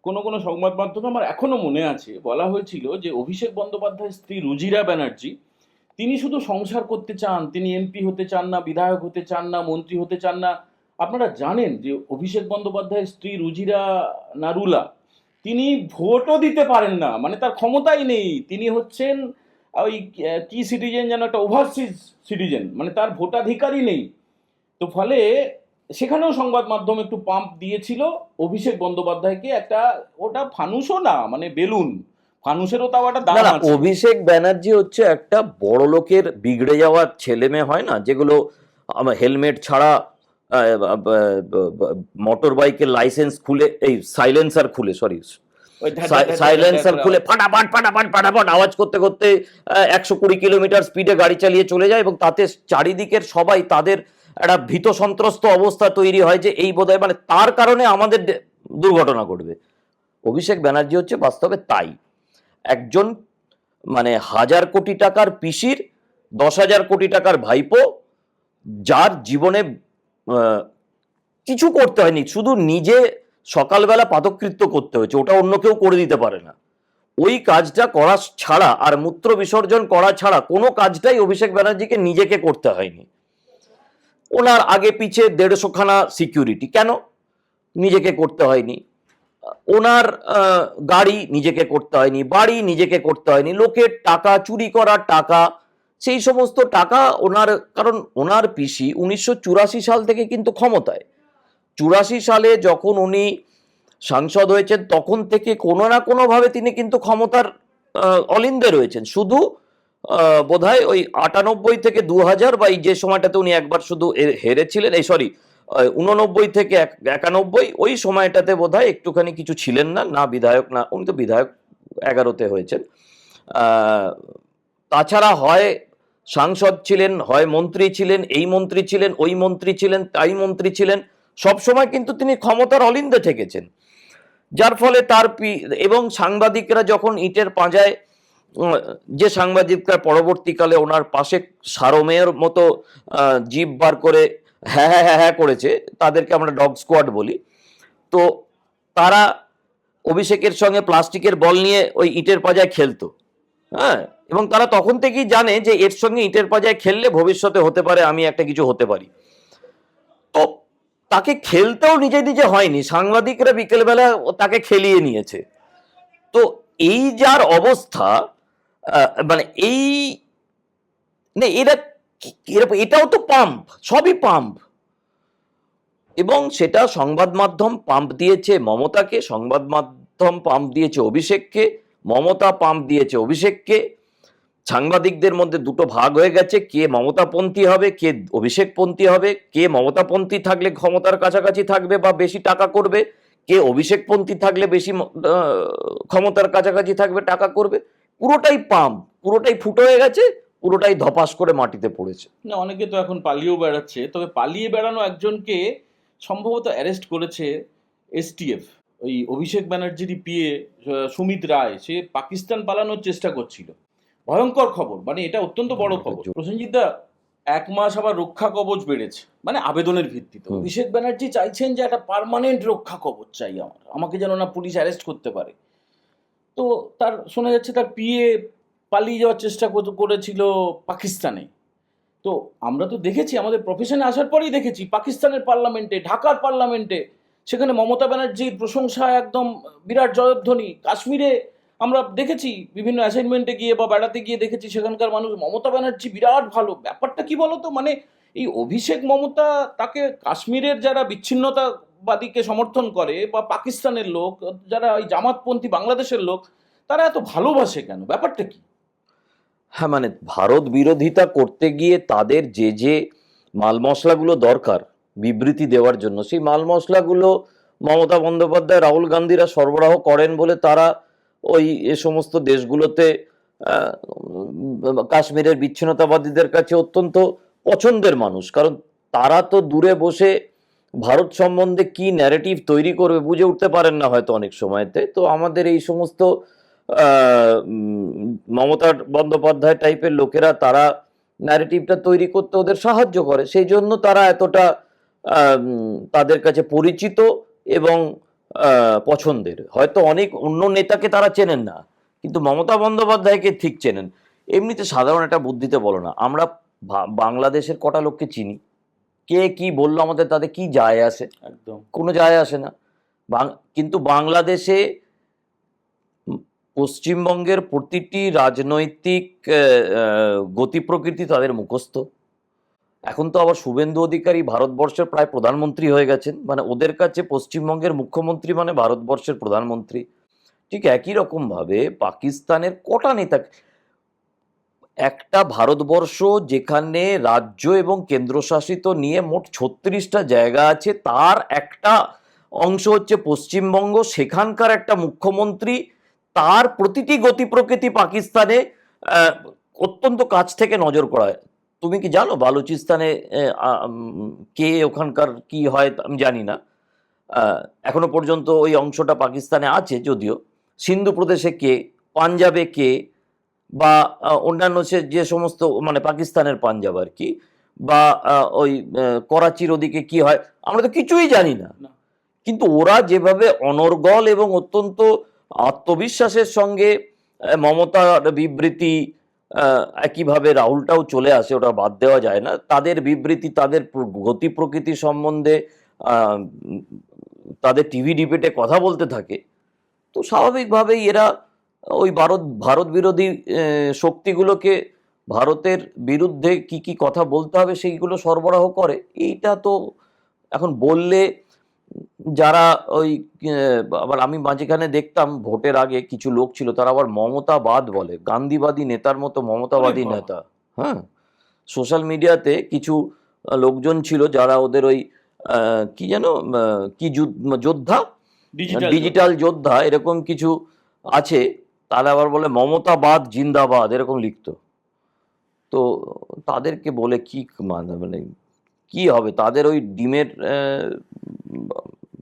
কোনো কোনো সংবাদ মাধ্যমে আমার এখনো মনে আছে বলা হয়েছিল যে অভিষেক বন্দ্যোপাধ্যায়ের স্ত্রী রুজিরা ব্যানার্জি তিনি শুধু সংসার করতে চান, তিনি এমপি হতে চান না, বিধায়ক হতে চান না, মন্ত্রী হতে চান না। আপনারা জানেন যে অভিষেক বন্দ্যোপাধ্যায়ের স্ত্রী রুজিরা নারুলা তিনি ভোটও দিতে পারেন না, মানে তার ক্ষমতাই নেই। তিনি হচ্ছেন ওই কি সিটিজেন, যেন একটা ওভারসিজ সিটিজেন, মানে তার ভোটাধিকারই নেই। তো ফলে সেখানেও সংবাদ মাধ্যম একটু পাম্প দিয়েছিল অভিষেক বন্দ্যোপাধ্যায়কে। একটা ওটা ফানুসও না, মানে বেলুন, ফানুসেরও তাও একটা না দাম না, আছে। অভিষেক ব্যানার্জি হচ্ছে একটা বড় লোকের বিগড়ে যাওয়া ছেলে মেয়ে হয় না, যেগুলো হেলমেট ছাড়া মোটর বাইকের লাইসেন্স খুলে, এই সাইলেন্সার খুলে, সরি ওই ধ্যাৎ ধ্যাৎ ধ্যাৎ ধ্যাৎ সাইলেন্সার ধ্যাৎ খুলে ফাটাফাট ফাটাফাট ফাটাফাট আওয়াজ করতে করতে 120 কিলোমিটার স্পিডে গাড়ি চালিয়ে চলে যায় এবং তাতে চারিদিকের সবাই তাদের একটা ভীত সন্ত্রস্ত অবস্থা তৈরি হয় যে এই বোধহয় মানে তার কারণে আমাদের দুর্ঘটনা ঘটবে। অভিষেক ব্যানার্জি হচ্ছে বাস্তবে তাই একজন, মানে 1,000 কোটি টাকার পিসির 10,000 কোটি টাকার ভাইপো, যার জীবনে আহ, কিছু করতে হয়নি, শুধু নিজে সকালবেলা পাদকৃত্য করতে হয়েছে, ওটা অন্য কেউ করে দিতে পারে না। ওই কাজটা করা ছাড়া আর মূত্র বিসর্জন করা ছাড়া কোনো কাজটাই অভিষেক ব্যানার্জিকে নিজেকে করতে হয়নি। ওনার আগে পিছে 150খানা সিকিউরিটি, কেন? নিজেকে করতে হয়নি। ওনার গাড়ি নিজেকে করতে হয়নি, বাড়ি নিজেকে করতে হয়নি, লোকের টাকা, চুরি করার টাকা, সেই সমস্ত টাকা ওনার, কারণ ওনার পিসি 1984 সাল থেকে কিন্তু ক্ষমতায়। 84 সালে যখন উনি সাংসদ হয়েছেন তখন থেকে কোনো না কোনোভাবে তিনি কিন্তু ক্ষমতার অলিন্দে রয়েছেন। শুধু বোধহয় ওই 98 থেকে 2000 বা এই যে সময়টাতে উনি একবার শুধু হেরেছিলেন, এই সরি 89 থেকে 91, ওই সময়টাতে বোধহয় একটুখানি কিছু ছিলেন না, না বিধায়ক, না উনি তো বিধায়ক 11তে হয়েছেন। তাছাড়া হয় সাংসদ ছিলেন, হয় মন্ত্রী ছিলেন, এই মন্ত্রী ছিলেন, ওই মন্ত্রী ছিলেন, তাই মন্ত্রী ছিলেন, সব সময় কিন্তু তিনি ক্ষমতার অলিন্দে থেকেছেন। যার ফলে তার এবং সাংবাদিকরা যখন ইটের পাঁজায়, যে সাংবাদিকরা পরবর্তীকালে ওনার পাশে সারমেয়ের মতো জিভ বার করে হ্যাঁ হ্যাঁ হ্যাঁ হ্যাঁ করেছে, তাদেরকে আমরা ডগ স্কোয়াড বলি। তো তারা অভিষেকের সঙ্গে প্লাস্টিকের বল নিয়ে ওই ইটের পাঁজায় খেলতো। হ্যাঁ, এবং তারা তখন থেকেই জানে যে এর সঙ্গে ইটের পাঁজায় খেললে ভবিষ্যতে হতে পারে আমি একটা কিছু হতে পারি। তো তাকে খেলতেও নিজে নিজে হয়নি, সাংবাদিকরা বিকেলবেলা তাকে খেলিয়ে নিয়েছে। তো এই যার অবস্থা, মানে এই এটাও তো পাম্প, সবই পাম্প। এবং সেটা সংবাদ মাধ্যম পাম্প দিয়েছে মমতাকে, সংবাদ মাধ্যম পাম্প দিয়েছে অভিষেককে, মমতা পাম্প দিয়েছে অভিষেককে। সাংবাদিকদের মধ্যে দুটো ভাগ হয়ে গেছে, কে মমতাপন্থী হবে, কে অভিষেকপন্থী হবে, কে মমতাপন্থী থাকলে ক্ষমতার কাছাকাছি থাকবে বা বেশি টাকা করবে, কে অভিষেকপন্থী থাকলে বেশি ক্ষমতার কাছাকাছি থাকবে, টাকা করবে। পুরোটাই পাম্প, পুরোটাই ফুটো হয়ে গেছে, পুরোটাই ধপাস করে মাটিতে পড়েছে। না, অনেকে তো এখন পালিয়েও বেড়াচ্ছে। তবে পালিয়ে বেড়ানো একজনকে সম্ভবত অ্যারেস্ট করেছে এসটিএফ। ওই অভিষেক ব্যানার্জির পিএ সুমিত রায়, সে পাকিস্তান পালানোর চেষ্টা করছিল। ভয়ঙ্কর খবর, মানে এটা অত্যন্ত বড় খবর। প্রসেনজিৎ দা, 1 মাস আবার রক্ষা কবচ বেড়েছে, মানে আবেদনের ভিত্তিতে অভিষেক ব্যানার্জি চাইছেন যে একটা পার্মানেন্ট রক্ষা কবচ চাই, আমাকে যেন না পুলিশ অ্যারেস্ট করতে পারে। তো তার শোনা যাচ্ছে তার পিএ পালিয়ে যাওয়ার চেষ্টা করেছিল পাকিস্তানে। তো আমরা তো দেখেছি, আমাদের প্রফেশনে আসার পরেই দেখেছি পাকিস্তানের পার্লামেন্টে, ঢাকার পার্লামেন্টে, সেখানে মমতা ব্যানার্জির প্রশংসা একদম বিরাট জয়ধ্বনি। কাশ্মীরে আমরা দেখেছি বিভিন্ন অ্যাসাইনমেন্টে গিয়ে বা বেড়াতে গিয়ে দেখেছি সেখানকার মানুষ মমতা ব্যানার্জি বিরাট ভালো। ব্যাপারটা কি বলতো, মানে এই অভিষেক মমতা, তাকে কাশ্মীরের যারা বিচ্ছিন্নতাবাদীকে সমর্থন করে বা পাকিস্তানের লোক যারা ওই জামাতপন্থী বাংলাদেশের লোক, তারা এত ভালোবাসে কেন? ব্যাপারটা কি? হ্যাঁ, মানে ভারত বিরোধিতা করতে গিয়ে তাদের যে যে মাল মশলাগুলো দরকার বিবৃতি দেওয়ার জন্য, সেই মাল মশলাগুলো মমতা বন্দ্যোপাধ্যায়, রাহুল গান্ধীরা সরবরাহ করেন বলে তারা ওই এ সমস্ত দেশগুলোতে কাশ্মীরের বিচ্ছিন্নতাবাদীদের কাছে অত্যন্ত পছন্দের মানুষ। কারণ তারা তো দূরে বসে ভারত সম্বন্ধে কি ন্যারেটিভ তৈরি করবে বুঝে উঠতে পারেন না হয়তো অনেক সময়তে। তো আমাদের এই সমস্ত মমতা বন্দ্যোপাধ্যায় টাইপের লোকেরা তারা ন্যারেটিভটা তৈরি করতে ওদের সাহায্য করে, সেই জন্য তারা এতটা তাদের কাছে পরিচিত এবং পছন্দের। হয়তো অনেক অন্য নেতাকে তারা চেনেন না, কিন্তু মমতা বন্দ্যোপাধ্যায়কে ঠিক চেনেন। এমনিতে সাধারণ একটা বুদ্ধিতে বলো না, আমরা বাংলাদেশের কটা লোককে চিনি? কে কি বললো আমাদের তাতে কি যায় আসে? একদম কোনো যায় আসে না। কিন্তু বাংলাদেশে পশ্চিমবঙ্গের প্রতিটি রাজনৈতিক গতি প্রকৃতি তাদের মুখস্থ। এখন তো আবার শুভেন্দু অধিকারী ভারতবর্ষের প্রায় প্রধানমন্ত্রী হয়ে গেছেন, মানে ওদের কাছে পশ্চিমবঙ্গের মুখ্যমন্ত্রী মানে ভারতবর্ষের প্রধানমন্ত্রী। ঠিক একই রকম ভাবে পাকিস্তানের কটা নেতা, একটা ভারতবর্ষ যেখানে রাজ্য এবং কেন্দ্রশাসিত নিয়ে মোট 36টা জায়গা আছে, তার একটা অংশ হচ্ছে পশ্চিমবঙ্গ, সেখানকার একটা মুখ্যমন্ত্রী তার প্রতিটি গতি প্রকৃতি পাকিস্তানে অত্যন্ত কাছ থেকে নজর করা হয়। তুমি কি জানো বালুচিস্তানে কে, ওখানকার কি হয় আমি জানি না, এখনো পর্যন্ত ওই অংশটা পাকিস্তানে আছে যদিও। সিন্ধু প্রদেশে কে, পাঞ্জাবে কে, বা অন্যান্য যে সমস্ত মানে পাকিস্তানের পাঞ্জাব আর কি, বা ওই করাচির ওদিকে কি হয় আমরা তো কিছুই জানি না। কিন্তু ওরা যেভাবে অনর্গল এবং অত্যন্ত আত্মবিশ্বাসের সঙ্গে মমতার বিবৃতি, একইভাবে রাহুলটাও চলে আসে, ওটা বাদ দেওয়া যায় না, তাদের বিবৃতি, তাদের গতি প্রকৃতি সম্বন্ধে তাদের টিভি ডিবেটে কথা বলতে থাকে। তো স্বাভাবিকভাবেই এরা ওই ভারত বিরোধী শক্তিগুলোকে ভারতের বিরুদ্ধে কি কি কথা বলতে হবে সেইগুলো সরবরাহ করে। এইটা তো এখন বললে যারা ওই আবার আমি মাঝখানে দেখতাম ভোটের আগে কিছু লোক ছিল তারা আবার মমতাবাদ বলে, গান্ধীবাদী নেতার মতো মমতাবাদী নেতা। হ্যাঁ, সোশ্যাল মিডিয়াতে কিছু লোকজন ছিল যারা ওদের ওই কি যেন কি যোদ্ধা, ডিজিটাল যোদ্ধা এরকম কিছু আছে, তাহলে আবার বলে মমতাবাদ জিন্দাবাদ এরকম লিখতো। তো তাদেরকে বলে কি মানে কি হবে, তাদের ওই ডিমের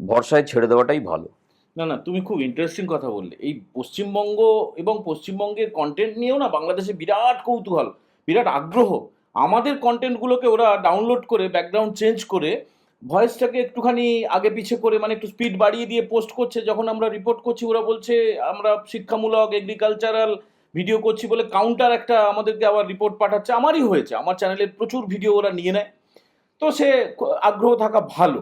ভরসায় ছেড়ে দেওয়াটাই ভালো। না না, তুমি খুব ইন্টারেস্টিং কথা বললে। এই পশ্চিমবঙ্গ এবং পশ্চিমবঙ্গের কন্টেন্ট নিয়েও না বাংলাদেশে বিরাট কৌতূহল, বিরাট আগ্রহ। আমাদের কন্টেন্টগুলোকে ওরা ডাউনলোড করে ব্যাকগ্রাউন্ড চেঞ্জ করে ভয়েসটাকে একটুখানি আগে পিছে করে, মানে একটু স্পিড বাড়িয়ে দিয়ে পোস্ট করছে। যখন আমরা রিপোর্ট করছি ওরা বলছে আমরা শিক্ষামূলক এগ্রিকালচারাল ভিডিও করছি বলে কাউন্টার একটা আমাদেরকে আবার রিপোর্ট পাঠাচ্ছে। আমারই হয়েছে, আমার চ্যানেলের প্রচুর ভিডিও ওরা নিয়ে নেয়। তো সে আগ্রহ থাকা ভালো,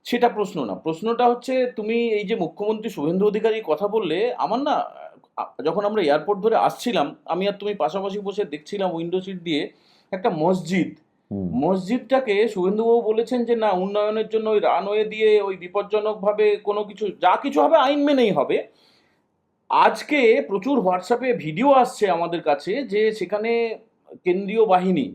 সেটা প্রশ্ন না। প্রশ্নটা হচ্ছে তুমি এই যে মুখ্যমন্ত্রী শুভেন্দু অধিকারী কথা বললে, আমার না যখন আমরা এয়ারপোর্ট ধরে আসছিলাম, আমি আর তুমি পাশাপাশি বসে দেখছিলাম উইন্ডো সিট দিয়ে একটা মসজিদ। মসজিদটাকে শুভেন্দুবাবু বলেছেন যে না, উন্নয়নের জন্য ওই রানওয়ে দিয়ে ওই বিপজ্জনকভাবে কোনো কিছু, যা কিছু হবে আইন মেনেই হবে। আজকে প্রচুর হোয়াটসঅ্যাপে ভিডিও আসছে আমাদের কাছে যে সেখানে কেন্দ্রীয় বাহিনী,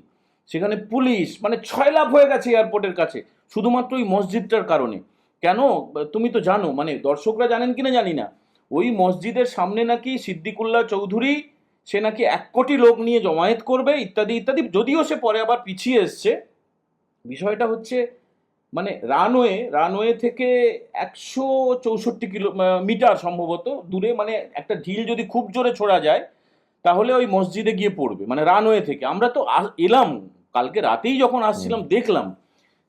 সেখানে পুলিশ, মানে ছয়লাভ হয়ে গেছে এয়ারপোর্টের কাছে শুধুমাত্র ওই মসজিদটার কারণে। কেন তুমি তো জানো, মানে দর্শকরা জানেন কিনা জানি না, ওই মসজিদের সামনে নাকি সিদ্দিকুল্লাহ চৌধুরী, সে নাকি 1 কোটি লোক নিয়ে জমায়েত করবে ইত্যাদি ইত্যাদি, যদিও সে পরে আবার পিছিয়ে এসছে। বিষয়টা হচ্ছে মানে রানওয়ে থেকে 164 মিটার সম্ভবত দূরে, মানে একটা ঢিল যদি খুব জোরে ছোড়া যায় তাহলে ওই মসজিদে গিয়ে পড়বে, মানে রানওয়ে থেকে। আমরা তো এলাম কালকে রাতেই, যখন আসছিলাম দেখলাম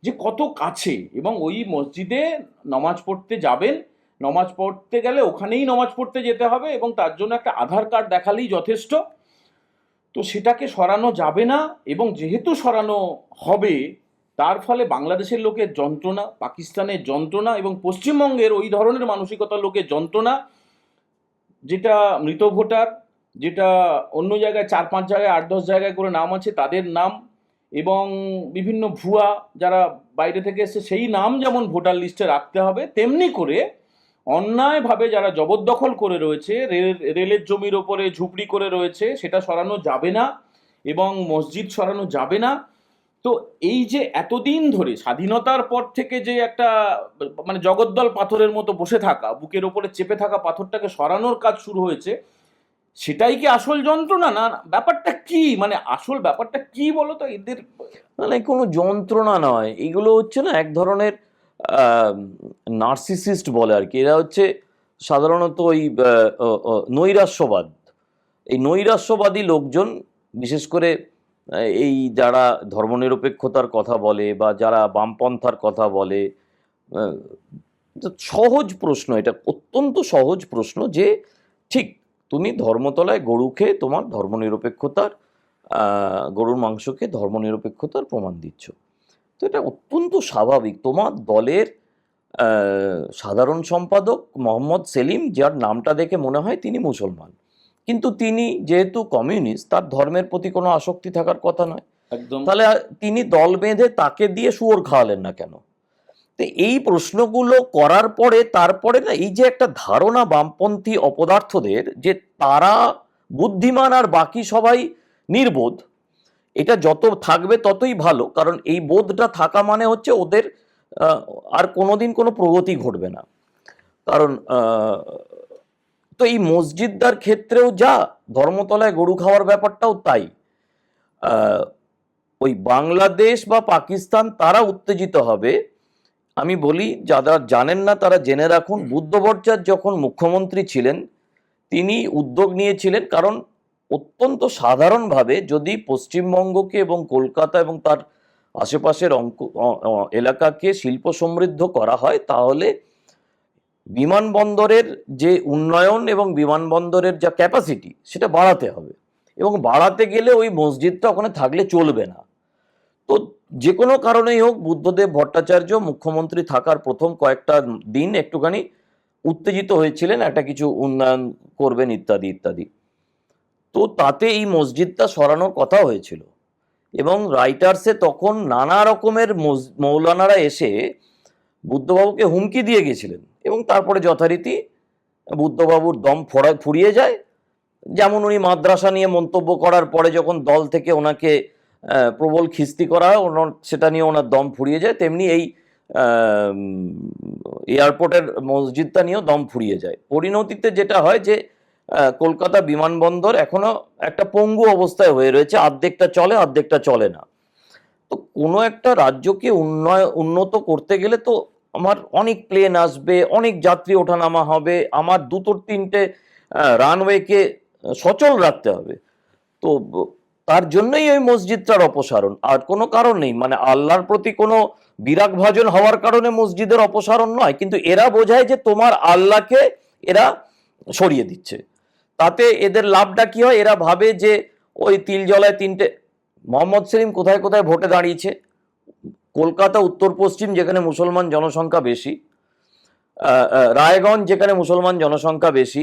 যে কত কাছে, এবং ওই মসজিদে নমাজ পড়তে যাবেন, নমাজ পড়তে গেলে ওখানেই নমাজ পড়তে যেতে হবে, এবং তার জন্য একটা আধার কার্ড দেখালেই যথেষ্ট। তো সেটাকে সরানো যাবে না, এবং যেহেতু সরানো হবে, তার ফলে বাংলাদেশের লোকের যন্ত্রণা, পাকিস্তানের যন্ত্রণা, এবং পশ্চিমবঙ্গের ওই ধরনের মানসিকতার লোকের যন্ত্রণা, যেটা মৃত ভোটার, যেটা অন্য জায়গায় 4-5 জায়গায় 8-10 জায়গায় করে নাম আছে তাদের নাম, এবং বিভিন্ন ভুয়া যারা বাইরে থেকে এসে সেই নাম যেমন ভোটার লিস্টে রাখতে হবে, তেমনি করে অন্যায়ভাবে যারা জবরদখল করে রয়েছে, রেলের জমির ওপরে ঝুপড়ি করে রয়েছে, সেটা সরানো যাবে না, এবং মসজিদ সরানো যাবে না। তো এই যে এতদিন ধরে স্বাধীনতার পর থেকে যে একটা মানে জগদ্দল পাথরের মতো বসে থাকা, বুকের ওপরে চেপে থাকা পাথরটাকে সরানোর কাজ শুরু হয়েছে, সেটাই কি আসল যন্ত্রণা, না ব্যাপারটা কি, মানে আসল ব্যাপারটা কি বলো তো এদের? মানে কোনো যন্ত্রণা নয়, এগুলো হচ্ছে না এক ধরনের নার্সিসিস্ট বলে আর কি। এরা হচ্ছে সাধারণত ওই নৈরাশ্যবাদ, এই নৈরাশ্যবাদী লোকজন, বিশেষ করে এই যারা ধর্মনিরপেক্ষতার কথা বলে বা যারা বামপন্থার কথা বলে, আহ, তো সহজ প্রশ্ন, এটা অত্যন্ত সহজ প্রশ্ন যে ঠিক তুমি ধর্মতলায় গরু খেয়ে তোমার ধর্মনিরপেক্ষতার গরুর মাংসকে ধর্মনিরপেক্ষতার প্রমাণ দিচ্ছ। তো এটা অত্যন্ত স্বাভাবিক। তোমার দলের সাধারণ সম্পাদক মোহাম্মদ সেলিম, যার নামটা দেখে মনে হয় তিনি মুসলমান, কিন্তু তিনি যেহেতু কমিউনিস্ট, তার ধর্মের প্রতি কোনো আসক্তি থাকার কথা নয়। একদম। তাহলে তিনি দল বেঁধে তাকে দিয়ে শুয়োর খাওয়ালেন না কেন? তো এই প্রশ্নগুলো করার পরে তারপরে না এই যে একটা ধারণা বামপন্থী অপদার্থদের যে তারা বুদ্ধিমান আর বাকি সবাই নির্বোধ, এটা যত থাকবে ততই ভালো, কারণ এই বোধটা থাকা মানে হচ্ছে ওদের আর কোনোদিন কোনো প্রগতি ঘটবে না। কারণ তো এই মসজিদদার ক্ষেত্রেও যা, ধর্মতলায় গরু খাওয়ার ব্যাপারটাও তাই। ওই বাংলাদেশ বা পাকিস্তান তারা উত্তেজিত হবে। আমি বলি, যারা জানেন না তারা জেনে রাখুন, বুদ্ধ ভট্টাচার্য যখন মুখ্যমন্ত্রী ছিলেন তিনি উদ্যোগ নিয়েছিলেন, কারণ অত্যন্ত সাধারণভাবে যদি পশ্চিমবঙ্গকে এবং কলকাতা এবং তার আশেপাশের এলাকাকে শিল্প সমৃদ্ধ করা হয়, তাহলে বিমানবন্দরের যে উন্নয়ন এবং বিমানবন্দরের যা ক্যাপাসিটি সেটা বাড়াতে হবে, এবং বাড়াতে গেলে ওই মসজিদটা ওখানে থাকলে চলবে না। তো যে কোনো কারণেই হোক, বুদ্ধদেব ভট্টাচার্য মুখ্যমন্ত্রী থাকার প্রথম কয়েকটা দিন একটুখানি উত্তেজিত হয়েছিলেন, একটা কিছু উন্নয়ন করবেন ইত্যাদি ইত্যাদি। তো তাতে এই মসজিদটা সরানোর কথা হয়েছিল, এবং রাইটার্সে তখন নানা রকমের মৌলানারা এসে বুদ্ধবাবুকে হুমকি দিয়ে গেছিলেন, এবং তারপরে যথারীতি বুদ্ধবাবুর দম ফুরিয়ে যায়। যেমন উনি মাদ্রাসা নিয়ে মন্তব্য করার পরে যখন দল থেকে ওনাকে প্রবল খিস্তি করা হয়, সেটা নিয়ে ওনার দম ফুরিয়ে যায়, তেমনি এই এয়ারপোর্টের মসজিদটা নিয়েও দম ফুরিয়ে যায়। পরিণতিতে যেটা হয় যে কলকাতা বিমানবন্দর এখনো একটা পঙ্গু অবস্থায় হয়ে রয়েছে, অর্ধেকটা চলে অর্ধেকটা চলে না। তো কোনো একটা রাজ্যকে উন্নত করতে গেলে তো আমার অনেক প্লেন আসবে, অনেক যাত্রী ওঠানামা হবে, আমার 2-3টে রানওয়েকে সচল রাখতে হবে। তো তার জন্যই ওই মসজিদটার অপসারণ, আর কোনো কারণ নেই। মানে আল্লাহর প্রতি কোনো বিরাগ ভাজন হওয়ার কারণে মসজিদের অপসারণ নয়, কিন্তু এরা বোঝায় যে তোমার আল্লাহকে এরা সরিয়ে দিচ্ছে। তাতে এদের লাভটা কি হয়? এরা ভাবে যে ওই তিলজলায় 3টে মোহাম্মদ সেলিম কোথায় কোথায় ভোটে দাঁড়িয়েছে, কলকাতা উত্তর পশ্চিম যেখানে মুসলমান জনসংখ্যা বেশি, রায়গঞ্জ যেখানে মুসলমান জনসংখ্যা বেশি,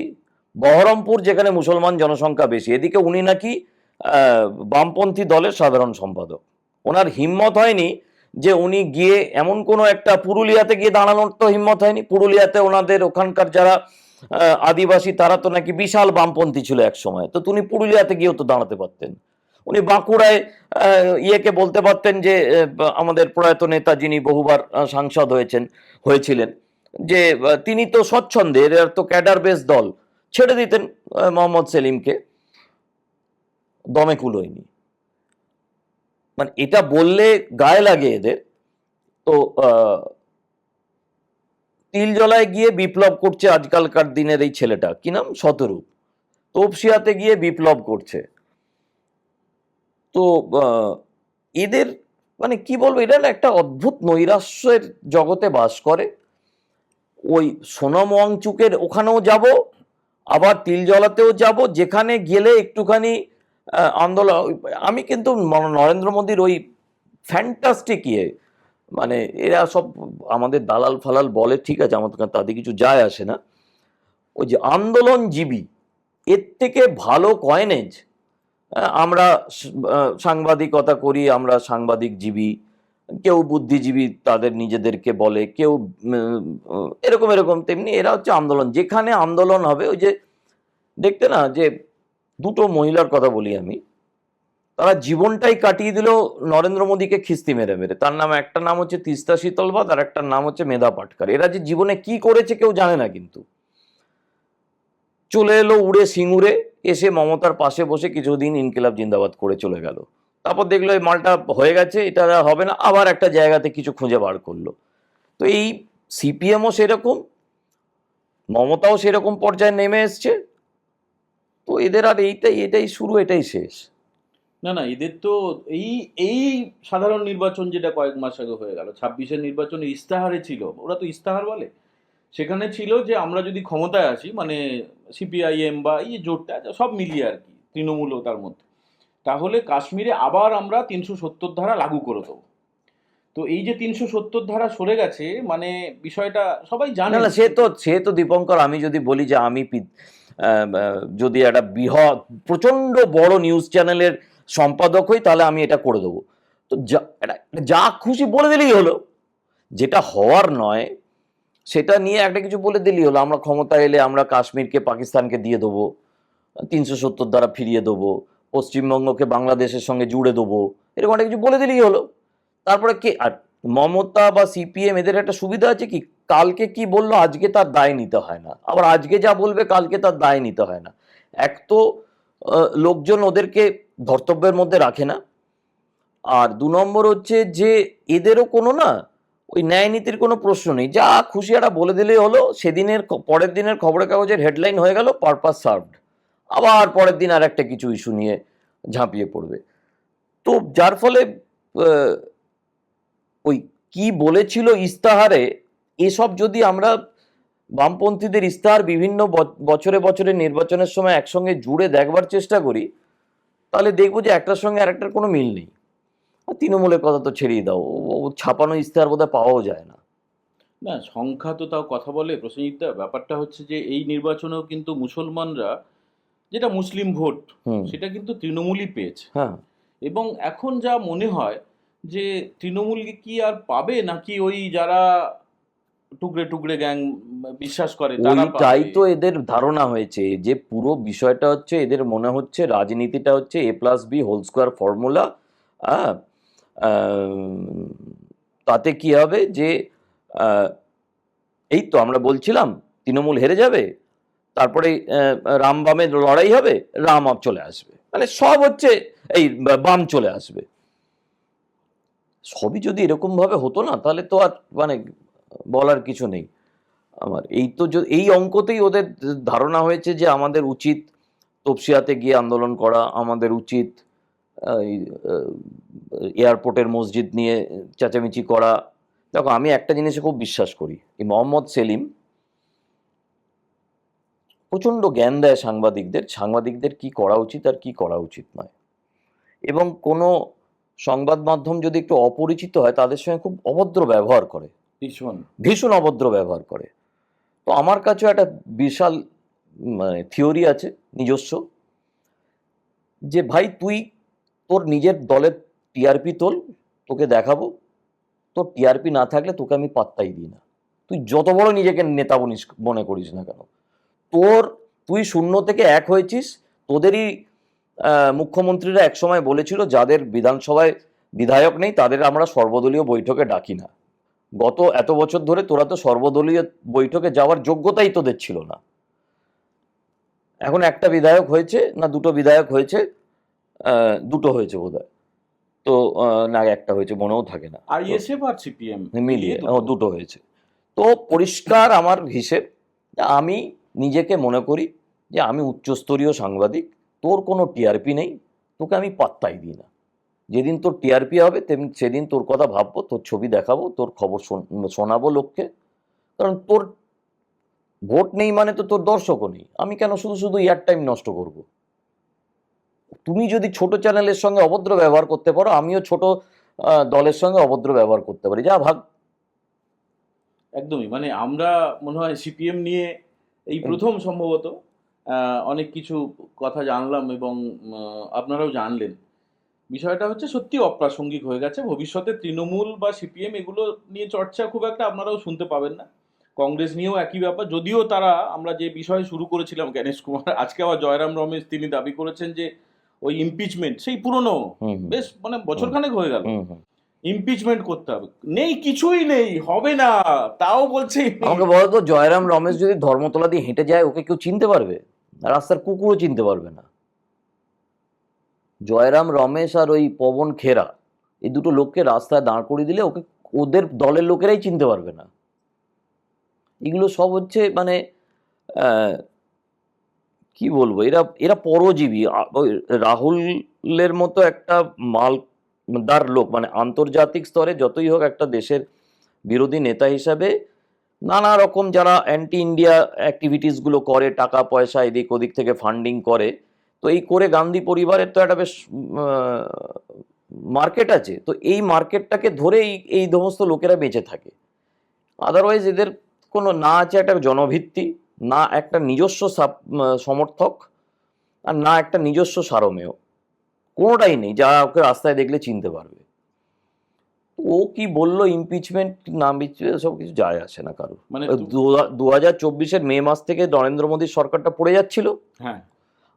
বহরমপুর যেখানে মুসলমান জনসংখ্যা বেশি, এদিকে উনি নাকি বামপন্থী দলের সাধারণ সম্পাদক। ওনার হিম্মত হয়নি যে উনি গিয়ে এমন কোনো একটা, পুরুলিয়াতে গিয়ে দাঁড়ানোর তো হিম্মত হয়নি। পুরুলিয়াতে ওনাদের ওখানকার যারা আদিবাসী তারা তো নাকি বিশাল বামপন্থী ছিল এক সময়, তো উনি পুরুলিয়াতে গিয়েও তো দাঁড়াতে পারতেন। উনি বাঁকুড়ায় ইয়েকে বলতে পারতেন যে আমাদের প্রয়াত নেতা যিনি বহুবার সাংসদ হয়েছিলেন, যে তিনি তো স্বচ্ছন্দে, এর তো ক্যাডার বেস দল, ছেড়ে দিতেন মোহাম্মদ সেলিমকে, দমে কুলোয়নি। মানে এটা বললে গায়ে লাগে এদের। তো তিলজলায় গিয়ে বিপ্লব করছে আজকালকার দিনের এই ছেলেটা, কি নাম, শতরূপ। তপসিয়াতে গিয়ে বিপ্লব করছে। তো এদের মানে কি বলবো, এরা না একটা অদ্ভুত নৈরাশ্যের জগতে বাস করে। ওই সোনম ওয়াংচুকের ওখানেও যাব, আবার তিলজলাতেও যাব, যেখানে গেলে একটুখানি আন্দোলন। আমি কিন্তু নরেন্দ্র মোদীর ওই ফ্যান্টাস্টিক মানে এরা সব আমাদের দালাল ফালাল বলে, ঠিক আছে, আমাদের তাদের কিছু যায় আসে না। ওই যে আন্দোলনজীবী, এর থেকে ভালো কয়েনেজ আমরা সাংবাদিকতা করি, আমরা সাংবাদিক জীবী, কেউ বুদ্ধিজীবী তাদের নিজেদেরকে বলে, কেউ এরকম এরকম, তেমনি এরা হচ্ছে আন্দোলন। যেখানে আন্দোলন হবে, ওই যে দেখতে না, যে দুটো মহিলার কথা বলি আমি, তারা জীবনটাই কাটিয়ে দিল নরেন্দ্র মোদীকে খিস্তি মেরে মেরে। তার নাম, একটা নাম হচ্ছে তিস্তা শীতলবাদ, আর একটা নাম হচ্ছে মেধা পাটকার। এরা যে জীবনে কি করেছে কেউ জানে না, কিন্তু চলে এলো উড়ে সিঙ্গুরে, এসে মমতার পাশে বসে কিছুদিন ইনকিলাব জিন্দাবাদ করে চলে গেল। তারপর দেখলো এই মালটা হয়ে গেছে, এটা আর হবে না, আবার একটা জায়গাতে কিছু খুঁজে বার করলো। তো এই সিপিএমও সেরকম, মমতাও সেরকম পর্যায়ে নেমে এসছে। তো এদের আর এটাই শুরু, এটাই শেষ। না না, এদের তো এই এই সাধারণ নির্বাচন যেটা কয়েক মাস আগে হয়ে গেল, 26-এর নির্বাচনে ইস্তাহারে ছিল, ওরা তো ইস্তাহার বলে, সেখানে ছিল যে আমরা যদি ক্ষমতায় আসি, মানে সিপিআইএম বা এই জোটটা সব মিলিয়ে আর কি, তৃণমূলও তার মধ্যে, তাহলে কাশ্মীরে আবার আমরা 370 ধারা লাগু করে দেবো। তো এই যে 370 ধারা সরে গেছে, মানে বিষয়টা সবাই জানে। না না, সে তো দীপঙ্কর, আমি যদি বলি যে আমি যদি একটা বৃহৎ প্রচন্ড বড় নিউজ চ্যানেলের সম্পাদক হই, তাহলে আমি এটা করে দেবো। তো যা খুশি বলে দিলেই হলো, যেটা হওয়ার নয় সেটা নিয়ে একটা কিছু বলে দিলেই হলো। আমরা ক্ষমতা এলে আমরা কাশ্মীরকে পাকিস্তানকে দিয়ে দেবো, 370 দ্বারা ফিরিয়ে দেবো, পশ্চিমবঙ্গকে বাংলাদেশের সঙ্গে জুড়ে দেবো, এরকম একটা কিছু বলে দিলেই হলো। তারপরে কে আর মমতা বা সিপিএম, এদের একটা সুবিধা আছে কি, কালকে কি বললো আজকে তার দায় নিতে হয় না, আবার আজকে যা বলবে কালকে তার দায় নিতে হয় না। এক তো লোকজন ওদেরকে ধর্তব্যের মধ্যে রাখে না, আর 2 নম্বর হচ্ছে যে এদেরও কোনো না ওই ন্যায় নীতির কোনো প্রশ্ন নেই। যা খুশি একটা বলে দিলেই হলো, সেদিনের পরের দিনের খবরের কাগজের হেডলাইন হয়ে গেল পারপাস সার্ভড, আবার পরের দিন আর একটা কিছু ইস্যু নিয়ে ঝাঁপিয়ে পড়বে। তো যার ফলে ওই কি বলেছিল ইস্তাহারে, এসব যদি আমরা বামপন্থীদের ইস্তাহার বিভিন্ন বছরে বছরে নির্বাচনের সময় একসঙ্গে জুড়ে দেখবার চেষ্টা করি, তাহলে দেখবো যে একটার সঙ্গে আরেকটার কোনো মিল নেই। আর তৃণমূলের কথা তো ছেড়েই দাও, ও ছাপানো ইস্তাহার বোধহয় পাওয়াও যায় না। না, সংখ্যা তো তাও কথা বলে প্রসেনজিৎ দা। ব্যাপারটা হচ্ছে যে এই নির্বাচনেও কিন্তু মুসলমানরা, যেটা মুসলিম ভোট, হুম। সেটা কিন্তু তৃণমূলই পেয়েছে। হ্যাঁ, এবং এখন যা মনে হয় যে তৃণমূল কি আর পাবে, নাকি ওই যারা টুকরে টুকরে গ্যাং বিশ্বাস করে তারা ওইটাই পাবে? তো এদের ধারণা হয়েছে, যে পুরো বিষয়টা হচ্ছে এদের মনে হচ্ছে রাজনীতিটা হচ্ছে A+B² ফর্মুলা। হ্যাঁ, তাতে কি হবে যে আহ, এই তো আমরা বলছিলাম তৃণমূল হেরে যাবে, তারপরে রাম বামের লড়াই হবে, রাম চলে আসবে, মানে সব হচ্ছে এই বাম চলে আসবে। সবই যদি এরকম ভাবে হতো না, তাহলে তো আর মানে বলার কিছু নেই। আমার এই তো এই অঙ্কতেই ওদের ধারণা হয়েছে যে আমাদের উচিত তপসিয়াতে গিয়ে আন্দোলন করা, আমাদের উচিত এয়ারপোর্টের মসজিদ নিয়ে চেঁচামেচি করা। দেখো, আমি একটা জিনিসে খুব বিশ্বাস করি, এই মোহাম্মদ সেলিম প্রচণ্ড জ্ঞান দেয় সাংবাদিকদের কি করা উচিত আর কি করা উচিত নয়। এবং কোনো সংবাদ মাধ্যম যদি একটু অপরিচিত হয়, তাদের সঙ্গে খুব অভদ্র ব্যবহার করে, ভীষণ। ভীষণ অভদ্র ব্যবহার করে। তো আমার কাছেও একটা বিশাল মানে থিওরি আছে নিজস্ব, যে ভাই তুই তোর নিজের দলের টিআরপি তোল, তোকে দেখাবো, তোর টিআরপি না থাকলে তোকে আমি পাত্তাই দিই না। তুই যত বড় নিজেকে নেতা মনে করিস না কেন, তুই 0 থেকে 1 হয়েছিস। তোদেরই মুখ্যমন্ত্রীরা একসময় বলেছিল যাদের বিধানসভায় বিধায়ক নেই তাদের আমরা সর্বদলীয় বৈঠকে ডাকি না। গত এত বছর ধরে তোরা তো সর্বদলীয় বৈঠকে যাওয়ার যোগ্যতাই তোদের ছিল না। এখন একটা বিধায়ক হয়েছে না, 2টো বিধায়ক হয়েছে, 2টো হয়েছে বোধহয়, তো না একটা হয়েছে, মনেও থাকে না, আইএসএফ আর সিপিএম মিলিয়ে 2টো হয়েছে। তো পরিষ্কার আমার হিসেব, আমি নিজেকে মনে করি যে আমি উচ্চস্তরীয় সাংবাদিক, তোর কোনো টিআরপি নেই, তোকে আমি পাত্তাই দিই না। যেদিন তোর টিআরপি হবে সেদিন তোর কথা ভাববো, তোর ছবি দেখাবো, তোর খবর শোনাবো লোককে। কারণ তোর ভোট নেই মানে তো তোর দর্শকও নেই। আমি কেন শুধু শুধু এয়ার টাইম নষ্ট করব? তুমি যদি ছোট চ্যানেলের সঙ্গে অভদ্র ব্যবহার করতে পারো, আমিও ছোট দলের সঙ্গে অভদ্র ব্যবহার করতে পারি, যা ভাগ। একদমই, মানে আমরা মনে হয় সিপিএম নিয়ে এই প্রথম সম্ভবত অনেক কিছু কথা জানলাম, এবং আপনারাও জানলেন। বিষয়টা হচ্ছে সত্যি অপ্রাসঙ্গিক হয়ে গেছে। ভবিষ্যতে তৃণমূল বা সিপিএম এগুলো নিয়ে চর্চা খুব একটা আপনারাও শুনতে পাবেন না। কংগ্রেস নিয়েও একই ব্যাপার, যদিও তারা, আমরা যে বিষয়ে শুরু করেছিলাম গণেশ কুমার, আজকে আবার জয়রাম রমেশ তিনি দাবি করেছেন যে ওই ইমপিচমেন্ট সেই পুরনো, বেশ মানে বছরখানেক হয়ে গেল, ইমপিচমেন্ট করতে হবে। নেই, কিছুই নেই, হবে না, তাও বলছে। আমাকে বলতো, জয়রাম রমেশ যদি ধর্মতলা দিয়ে হেঁটে যায় ওকে কেউ চিনতে পারবে? রাস্তার কুকুরও চিনতে পারবে না। জয়রাম রমেশ আর ওই পবন খেরা, এই দুটো লোককে রাস্তায় দাঁড় করিয়ে দিলে ওকে ওদের দলের লোকেরাই চিনতে পারবে না। এগুলো সব হচ্ছে মানে কি বলবো, এরা এরা পরজীবী। ওই রাহুলের মতো একটা মালদার লোক, মানে আন্তর্জাতিক স্তরে যতই হোক একটা দেশের বিরোধী নেতা হিসাবে নানা রকম যারা অ্যান্টি ইন্ডিয়া অ্যাক্টিভিটিসগুলো করে, টাকা পয়সা এদিক ওদিক থেকে ফান্ডিং করে, তো এই করে গান্ধী পরিবারের তো একটা বেশ মার্কেট আছে। তো এই মার্কেটটাকে ধরেই এই সমস্ত লোকেরা বেঁচে থাকে। আদারওয়াইজ এদের কোনো না আছে একটা জনভিত্তি, না একটা নিজস্ব সমর্থক, আর না একটা নিজস্ব সারমেয়, কোনোটাই নেই যা ওকে রাস্তায় দেখলে চিনতে পারবে। ও কি বললো, ইমপিচমেন্ট না ইমপিচমেন্ট সব কিছু যায় আসে না কারো। মানে 2024-এর মে মাস থেকে নরেন্দ্র মোদীর সরকারটা পড়ে যাচ্ছিল, হ্যাঁ,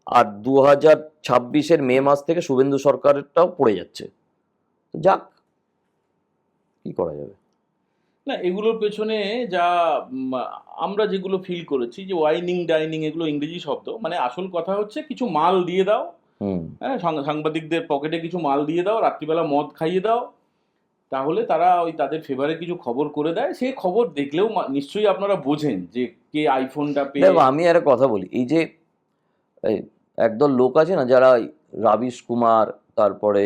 আর 2026-এর মে মাস থেকে শুভেন্দু সরকারটাও পড়ে যাচ্ছে। যাক, কি করা যাবে। না এগুলোর পেছনে যা উম, আমরা যেগুলো ফিল করেছি যে ওয়াইনিং ডাইনিং, এগুলো ইংরেজি শব্দ, মানে আসল কথা হচ্ছে কিছু মাল দিয়ে দাও, হ্যাঁ, সাংবাদিকদের পকেটে কিছু মাল দিয়ে দাও, রাত্রিবেলা মদ খাইয়ে দাও, তাহলে তারা ওই তাদের ফেভারে কিছু খবর করে দেয়। সে খবর দেখলেও নিশ্চয়ই আপনারা বোঝেন যে কে আইফোনটা পেয়ে। দেখো, আমি একটা কথা বলি, এই যে এই একদল লোক আছে না যারা রাবিশ কুমার, তারপরে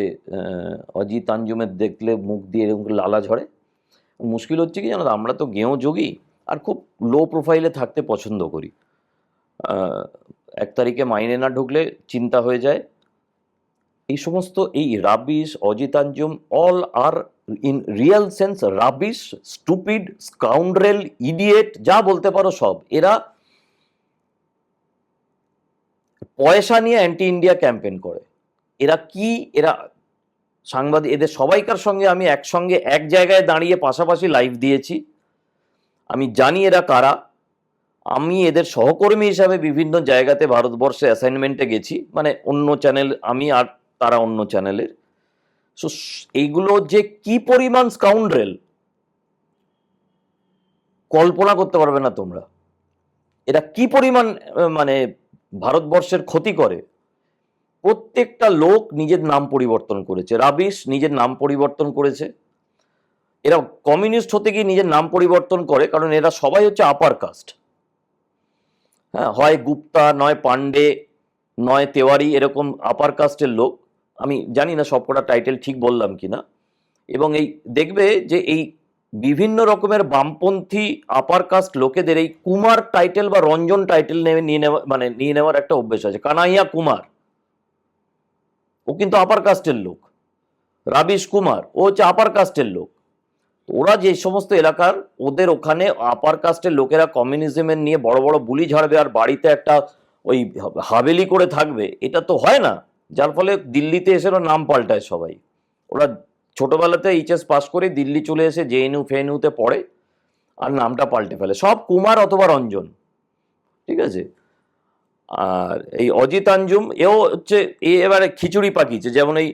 অজিত আঞ্জুমের দেখলে মুখ দিয়ে এরকম করে লালা ঝরে। মুশকিল হচ্ছে কি জানো তো, আমরা তো গেঁয়ো যোগী আর খুব লো প্রোফাইলে থাকতে পছন্দ করি। 1 তারিখে মাইনে না ঢুকলে চিন্তা হয়ে যায়। এই সমস্ত এই rubbish, Ajit Anjum, all are in real sense rubbish, stupid, scoundrel, idiot, যা বলতে পারো সব। এরা পয়সা নিয়ে অ্যান্টি ইন্ডিয়া ক্যাম্পেন করে। এরা কি, এরা সাংবাদিক, এদের সবাইকার সঙ্গে আমি একসঙ্গে এক জায়গায় দাঁড়িয়ে পাশাপাশি লাইভ দিয়েছি। আমি জানি এরা কারা। আমি এদের সহকর্মী হিসাবে বিভিন্ন জায়গাতে ভারতবর্ষে অ্যাসাইনমেন্টে গেছি, মানে অন্য চ্যানেল, আমি আর তারা অন্য চ্যানেলের। সো এইগুলো যে কি পরিমাণ স্কাউন্ড্রেল কল্পনা করতে পারবে না তোমরা। এরা কি পরিমাণ মানে ভারতবর্ষের ক্ষতি করে। প্রত্যেকটা লোক নিজের নাম পরিবর্তন করেছে। রাবিশ নিজের নাম পরিবর্তন করেছে। এরা কমিউনিস্ট হতে গিয়ে নিজের নাম পরিবর্তন করে, কারণ এরা সবাই হচ্ছে আপার কাস্ট। হ্যাঁ, হয় গুপ্তা, নয় পান্ডে, নয় তেওয়ারি, এরকম আপার কাস্টের লোক। আমি জানি না সবকটা টাইটেল ঠিক বললাম কিনা। এবং এই দেখবে যে এই বিভিন্ন রকমের বামপন্থী আপার কাস্ট লোকেদের এই কুমার টাইটেল বা রঞ্জন টাইটেল নিয়ে নেওয়ার একটা অভ্যেস আছে। কানাইয়া কুমার, ও কিন্তু আপার কাস্টের লোক। রাবিশ কুমার, ও হচ্ছে আপার কাস্টের লোক। ওরা যে সমস্ত এলাকার, ওদের ওখানে আপার কাস্টের লোকেরা কমিউনিজমের নিয়ে বড় বড় বুলি ঝাড়বে আর বাড়িতে একটা ওই হাভেলি করে থাকবে, এটা তো হয় না। যার ফলে দিল্লিতে এসে ওরা নাম পাল্টায় সবাই। ওরা ছোটবেলাতে এইচএস পাস করে দিল্লি চলে এসে জেএনইউ ফেএনইউতে পড়ে আর নামটা পাল্টে ফেলে, সব কুমার অথবা রঞ্জন। ঠিক আছে। আর এই অজিত আঞ্জুম, এও হচ্ছে এবারে খিচুড়ি পাকিয়েছে। যেমন এই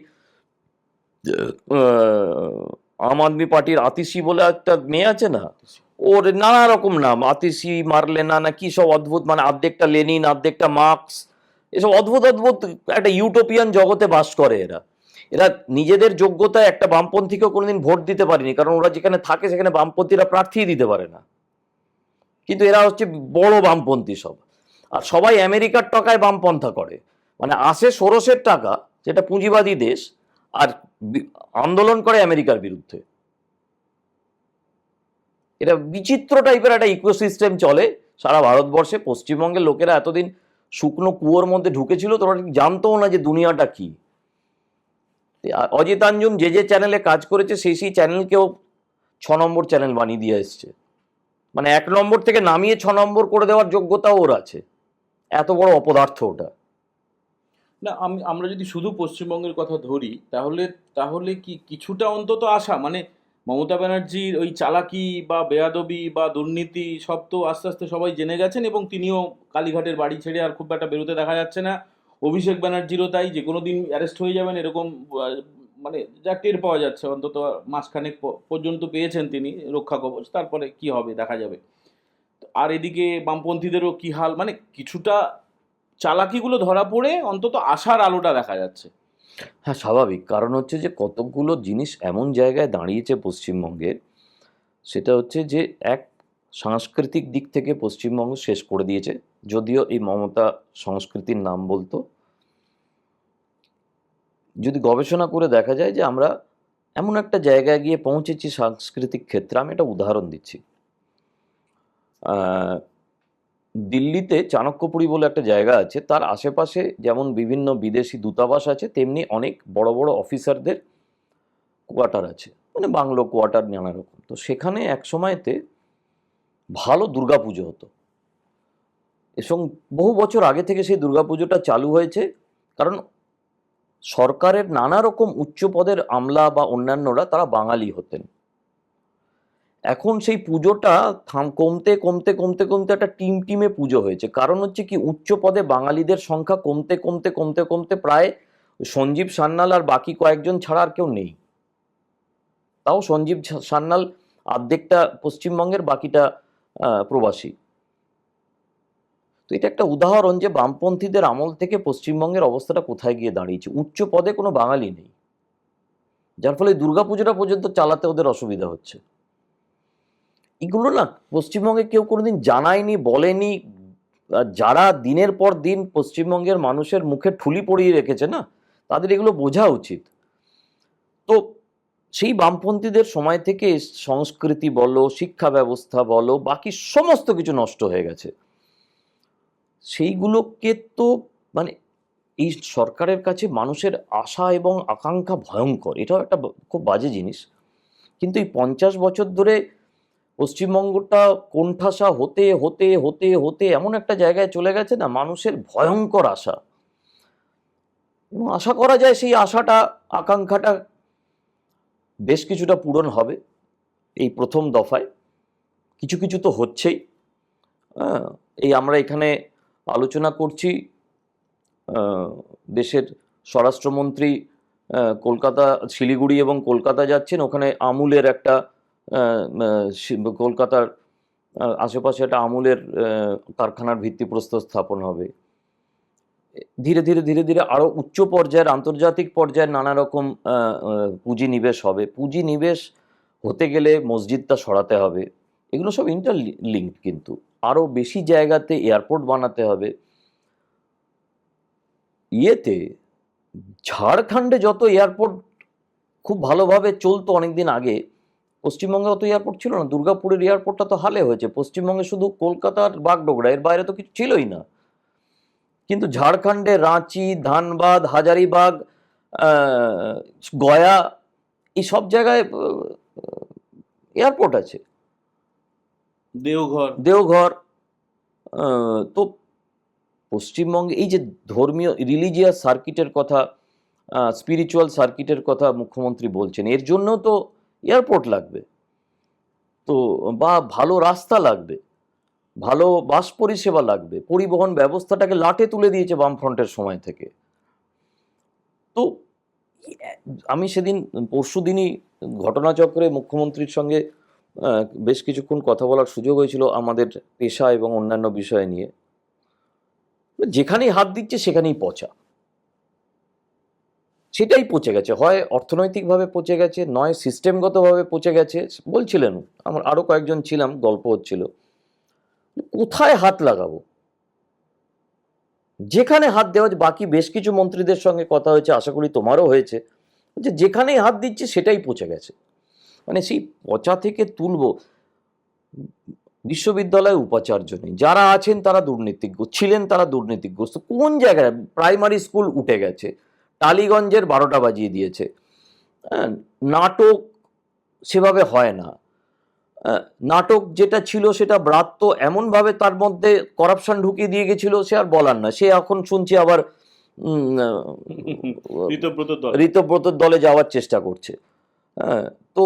আম আদমি পার্টির আতিশি বলে একটা মেয়ে আছে না, ওর নানা রকম নাম, আতিশি, মারলেনা, না কি সব অদ্ভুত, মানে অর্ধেকটা লেনিন, অর্ধেকটা মার্কস, এসব অদ্ভুত অদ্ভুত একটা ইউটোপিয়ান জগতে বাস করে এরা। এরা নিজেদের যোগ্যতায় একটা বামপন্থীকেও কোনোদিন ভোট দিতে পারেনি, কারণ ওরা যেখানে থাকে সেখানে বামপন্থীরা প্রার্থী দিতে পারে না। কিন্তু এরা হচ্ছে বড় বামপন্থী সব। আর সবাই আমেরিকার টাকায় বামপন্থা করে, মানে আসে সোরসের টাকা, যেটা পুঁজিবাদী দেশ, আর আন্দোলন করে আমেরিকার বিরুদ্ধে। এটা বিচিত্র টাইপের একটা ইকোসিস্টেম চলে সারা ভারতবর্ষে। পশ্চিমবঙ্গের লোকেরা এতদিন শুকনো কুয়োর মধ্যে ঢুকেছিল, তোরা ঠিক জানতও না যে দুনিয়াটা কি। অজিতাঞ্জুম যে চ্যানেলে কাজ করেছে সেই চ্যানেলকেও 6 নম্বর চ্যানেল বানিয়ে দিয়ে এসছে, মানে 1 নম্বর থেকে নামিয়ে 6 নম্বর করে দেওয়ার যোগ্যতাও ওর আছে। এত বড় অপদার্থ ওটা। না, আমরা যদি শুধু পশ্চিমবঙ্গের কথা ধরি, তাহলে তাহলে কি কিছুটা অন্তত আশা, মানে মমতা ব্যানার্জির ওই চালাকি বা বেয়াদবি বা দুর্নীতি সব তো আস্তে আস্তে সবাই জেনে গেছেন, এবং তিনিও কালীঘাটের বাড়ি ছেড়ে আর খুব একটা বেরোতে দেখা যাচ্ছে না। অভিষেক ব্যানার্জিরও তাই, যে কোনো দিন অ্যারেস্ট হয়ে যাবেন এরকম মানে যা টের পাওয়া যাচ্ছে। অন্তত মাসখানেক পর্যন্ত পেয়েছেন তিনি রক্ষা কবচ, তারপরে কি হবে দেখা যাবে। আর এদিকে বামপন্থীদেরও কি হাল, মানে কিছুটা চালাকিগুলো ধরা পড়ে অন্তত আশার আলোটা দেখা যাচ্ছে। হ্যাঁ, স্বাভাবিক। কারণ হচ্ছে যে কতকগুলো জিনিস এমন জায়গায় দাঁড়িয়েছে পশ্চিমবঙ্গের, সেটা হচ্ছে যে এক সাংস্কৃতিক দিক থেকে পশ্চিমবঙ্গ শেষ করে দিয়েছে। যদিও এই মমতা সংস্কৃতির নাম বলতো, যদি গবেষণা করে দেখা যায় যে আমরা এমন একটা জায়গায় গিয়ে পৌঁছেছি সাংস্কৃতিক ক্ষেত্রে। আমি একটা উদাহরণ দিচ্ছি। আহ, দিল্লিতে চাণক্যপুরী বলে একটা জায়গা আছে, তার আশেপাশে যেমন বিভিন্ন বিদেশি দূতাবাস আছে, তেমনি অনেক বড় বড় অফিসারদের কোয়ার্টার আছে, মানে বাংলো কোয়ার্টার নানা রকম। তো সেখানে এক সময়তে ভালো দুর্গাপুজো হতো, এবং বহু বছর আগে থেকে সেই দুর্গাপুজোটা চালু হয়েছে। কারণ সরকারের নানা রকম উচ্চ পদের আমলা বা অন্যান্যরা তারা বাঙালি হতেন। এখন সেই পুজোটা কমতে কমতে কমতে কমতে একটা টিমে পুজো হয়েছে। কারণ হচ্ছে কি, উচ্চ পদে বাঙালিদের সংখ্যা কমতে কমতে কমতে কমতে প্রায় সঞ্জীব সান্যাল আর বাকি কয়েকজন ছাড়া আর কেউ নেই। তাও সঞ্জীব সান্যাল অর্ধেকটা পশ্চিমবঙ্গের, বাকিটা প্রবাসী। তো এটা একটা উদাহরণ যে বামপন্থীদের আমল থেকে পশ্চিমবঙ্গের অবস্থাটা কোথায় গিয়ে দাঁড়িয়েছে। উচ্চ পদে কোনো বাঙালি নেই, যার ফলে দুর্গাপুজোটা পর্যন্ত চালাতে ওদের অসুবিধা হচ্ছে। এগুলো না পশ্চিমবঙ্গে কেউ কোনোদিন জানায়নি, বলেনি। যারা দিনের পর দিন পশ্চিমবঙ্গের মানুষের মুখে ঠুলি পরিয়ে রেখেছে না, তাদের এগুলো বোঝা উচিত। তো সেই বামপন্থীদের সময় থেকে সংস্কৃতি বলো, শিক্ষা ব্যবস্থা বলো, বাকি সমস্ত কিছু নষ্ট হয়ে গেছে। সেইগুলোকে তো মানে এই সরকারের কাছে মানুষের আশা এবং আকাঙ্ক্ষা ভয়ঙ্কর, এটাও একটা খুব বাজে জিনিস। কিন্তু এই 50 বছর ধরে পশ্চিমবঙ্গটা কোণঠাসা হতে হতে হতে হতে এমন একটা জায়গায় চলে গেছে না, মানুষের ভয়ঙ্কর আশা। এবং আশা করা যায় সেই আশাটা, আকাঙ্ক্ষাটা বেশ কিছুটা পূরণ হবে এই প্রথম দফায়। কিছু কিছু তো হচ্ছেই। এই আমরা এখানে আলোচনা করছি, দেশের স্বরাষ্ট্রমন্ত্রী কলকাতা, শিলিগুড়ি এবং কলকাতা যাচ্ছেন। ওখানে আমুলের একটা কলকাতার আশেপাশে একটা আমুলের কারখানার ভিত্তিপ্রস্তর স্থাপন হবে। ধীরে ধীরে ধীরে ধীরে আরও উচ্চ পর্যায়ের, আন্তর্জাতিক পর্যায়ের নানা রকম পুঁজি নিবেশ হবে। পুঁজি নিবেশ হতে গেলে মসজিদটা সরাতে হবে। এগুলো সব ইন্টারলিঙ্কড। কিন্তু আরও বেশি জায়গাতে এয়ারপোর্ট বানাতে হবে। ইয়েতে ঝাড়খণ্ডে যত এয়ারপোর্ট খুব ভালোভাবে চলতো অনেকদিন আগে, পশ্চিমবঙ্গে অত এয়ারপোর্ট ছিল না। দুর্গাপুরের এয়ারপোর্টটা তো হালে হয়েছে। পশ্চিমবঙ্গে শুধু কলকাতার বাগডোগরা, এর বাইরে তো কিছু ছিলই না। কিন্তু ঝাড়খণ্ডে রাঁচি, ধানবাদ, হাজারিবাগ, গয়া, এই সব জায়গায় এয়ারপোর্ট আছে। দেওঘর। তো পশ্চিমবঙ্গে এই যে ধর্মীয় রিলিজিয়াস সার্কিটের কথা, স্পিরিচুয়াল সার্কিটের কথা মুখ্যমন্ত্রী বলছেন, এর জন্য তো এয়ারপোর্ট লাগবে, তো বা ভালো রাস্তা লাগবে, ভালো বাস পরিষেবা লাগবে। পরিবহন ব্যবস্থাটাকে লাটে তুলে দিয়েছে বামফ্রন্টের সময় থেকে। তো আমি সেদিন পরশু দিনই ঘটনাচক্রে মুখ্যমন্ত্রীর সঙ্গে বেশ কিছুক্ষণ কথা বলার সুযোগ হয়েছিল আমাদের পেশা এবং অন্যান্য বিষয় নিয়ে। যেখানেই হাত দিচ্ছে সেখানেই পচা, সেটাই পচে গেছে। হয় অর্থনৈতিকভাবে পচে গেছে, নয় সিস্টেমগতভাবে পচে গেছে। বলছিলেন, আমার আরও কয়েকজন ছিলাম, গল্প হচ্ছিল, কোথায় হাত লাগাবো। যেখানে হাত দেওয়া হচ্ছে, বাকি বেশ কিছু মন্ত্রীদের সঙ্গে কথা হয়েছে, আশা করি তোমারও হয়েছে, যে যেখানেই হাত দিচ্ছে সেটাই পচে গেছে। মানে সেই পচা থেকে তুলবো, বিশ্ববিদ্যালয়ে উপাচার্য নেই, যারা আছেন তারা দুর্নীতিজ্ঞ ছিলেন, তারা দুর্নীতিগ্রস্ত। কোন জায়গায় প্রাইমারি স্কুল উঠে গেছে, টালিগঞ্জের 12টা বাজিয়ে দিয়েছে, হ্যাঁ, নাটক সেভাবে হয় না, নাটক যেটা ছিল সেটা ব্রাত্য এমনভাবে তার মধ্যে করাপশন ঢুকিয়ে দিয়ে গেছিল, সে আর বলার না। সে এখন শুনছি আবার ঋতব্রত দল। ঋতব্রতর দলে যাওয়ার চেষ্টা করছে। হ্যাঁ, তো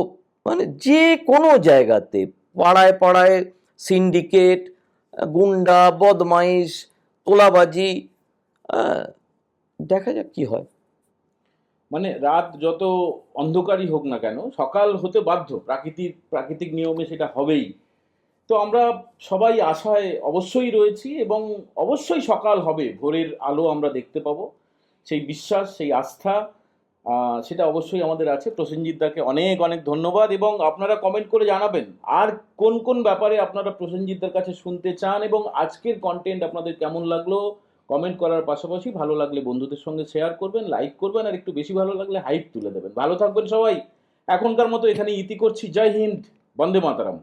মানে যে কোনো জায়গাতে পাড়ায় পাড়ায় সিন্ডিকেট, গুন্ডা, বদমাইশ, তোলাবাজি, আহ, দেখা যাক কি হয়। মানে রাত যত অন্ধকারই হোক না কেন, সকাল হতে বাধ্য, প্রাকৃতিক নিয়মে সেটা হবেই। তো আমরা সবাই আশায় অবশ্যই রয়েছি, এবং অবশ্যই সকাল হবে, ভোরের আলো আমরা দেখতে পাবো। সেই বিশ্বাস, সেই আস্থা, সেটা অবশ্যই আমাদের আছে। প্রসেনজিৎ দাকে অনেক অনেক ধন্যবাদ, এবং আপনারা কমেন্ট করে জানাবেন আর কোন কোন ব্যাপারে আপনারা প্রসেনজিৎ দার কাছে শুনতে চান, এবং আজকের কন্টেন্ট আপনাদের কেমন লাগলো কমেন্ট করার পাশাপাশি ভালো লাগলে বন্ধুদের সঙ্গে শেয়ার করবেন, লাইক করবেন, আর একটু বেশি ভালো লাগলে হাইপ তুলে দেবেন। ভালো থাকবেন সবাই। এখনকার মতো এখানে ইতি করছি। জয় হিন্দ, বন্দে মাতারাম।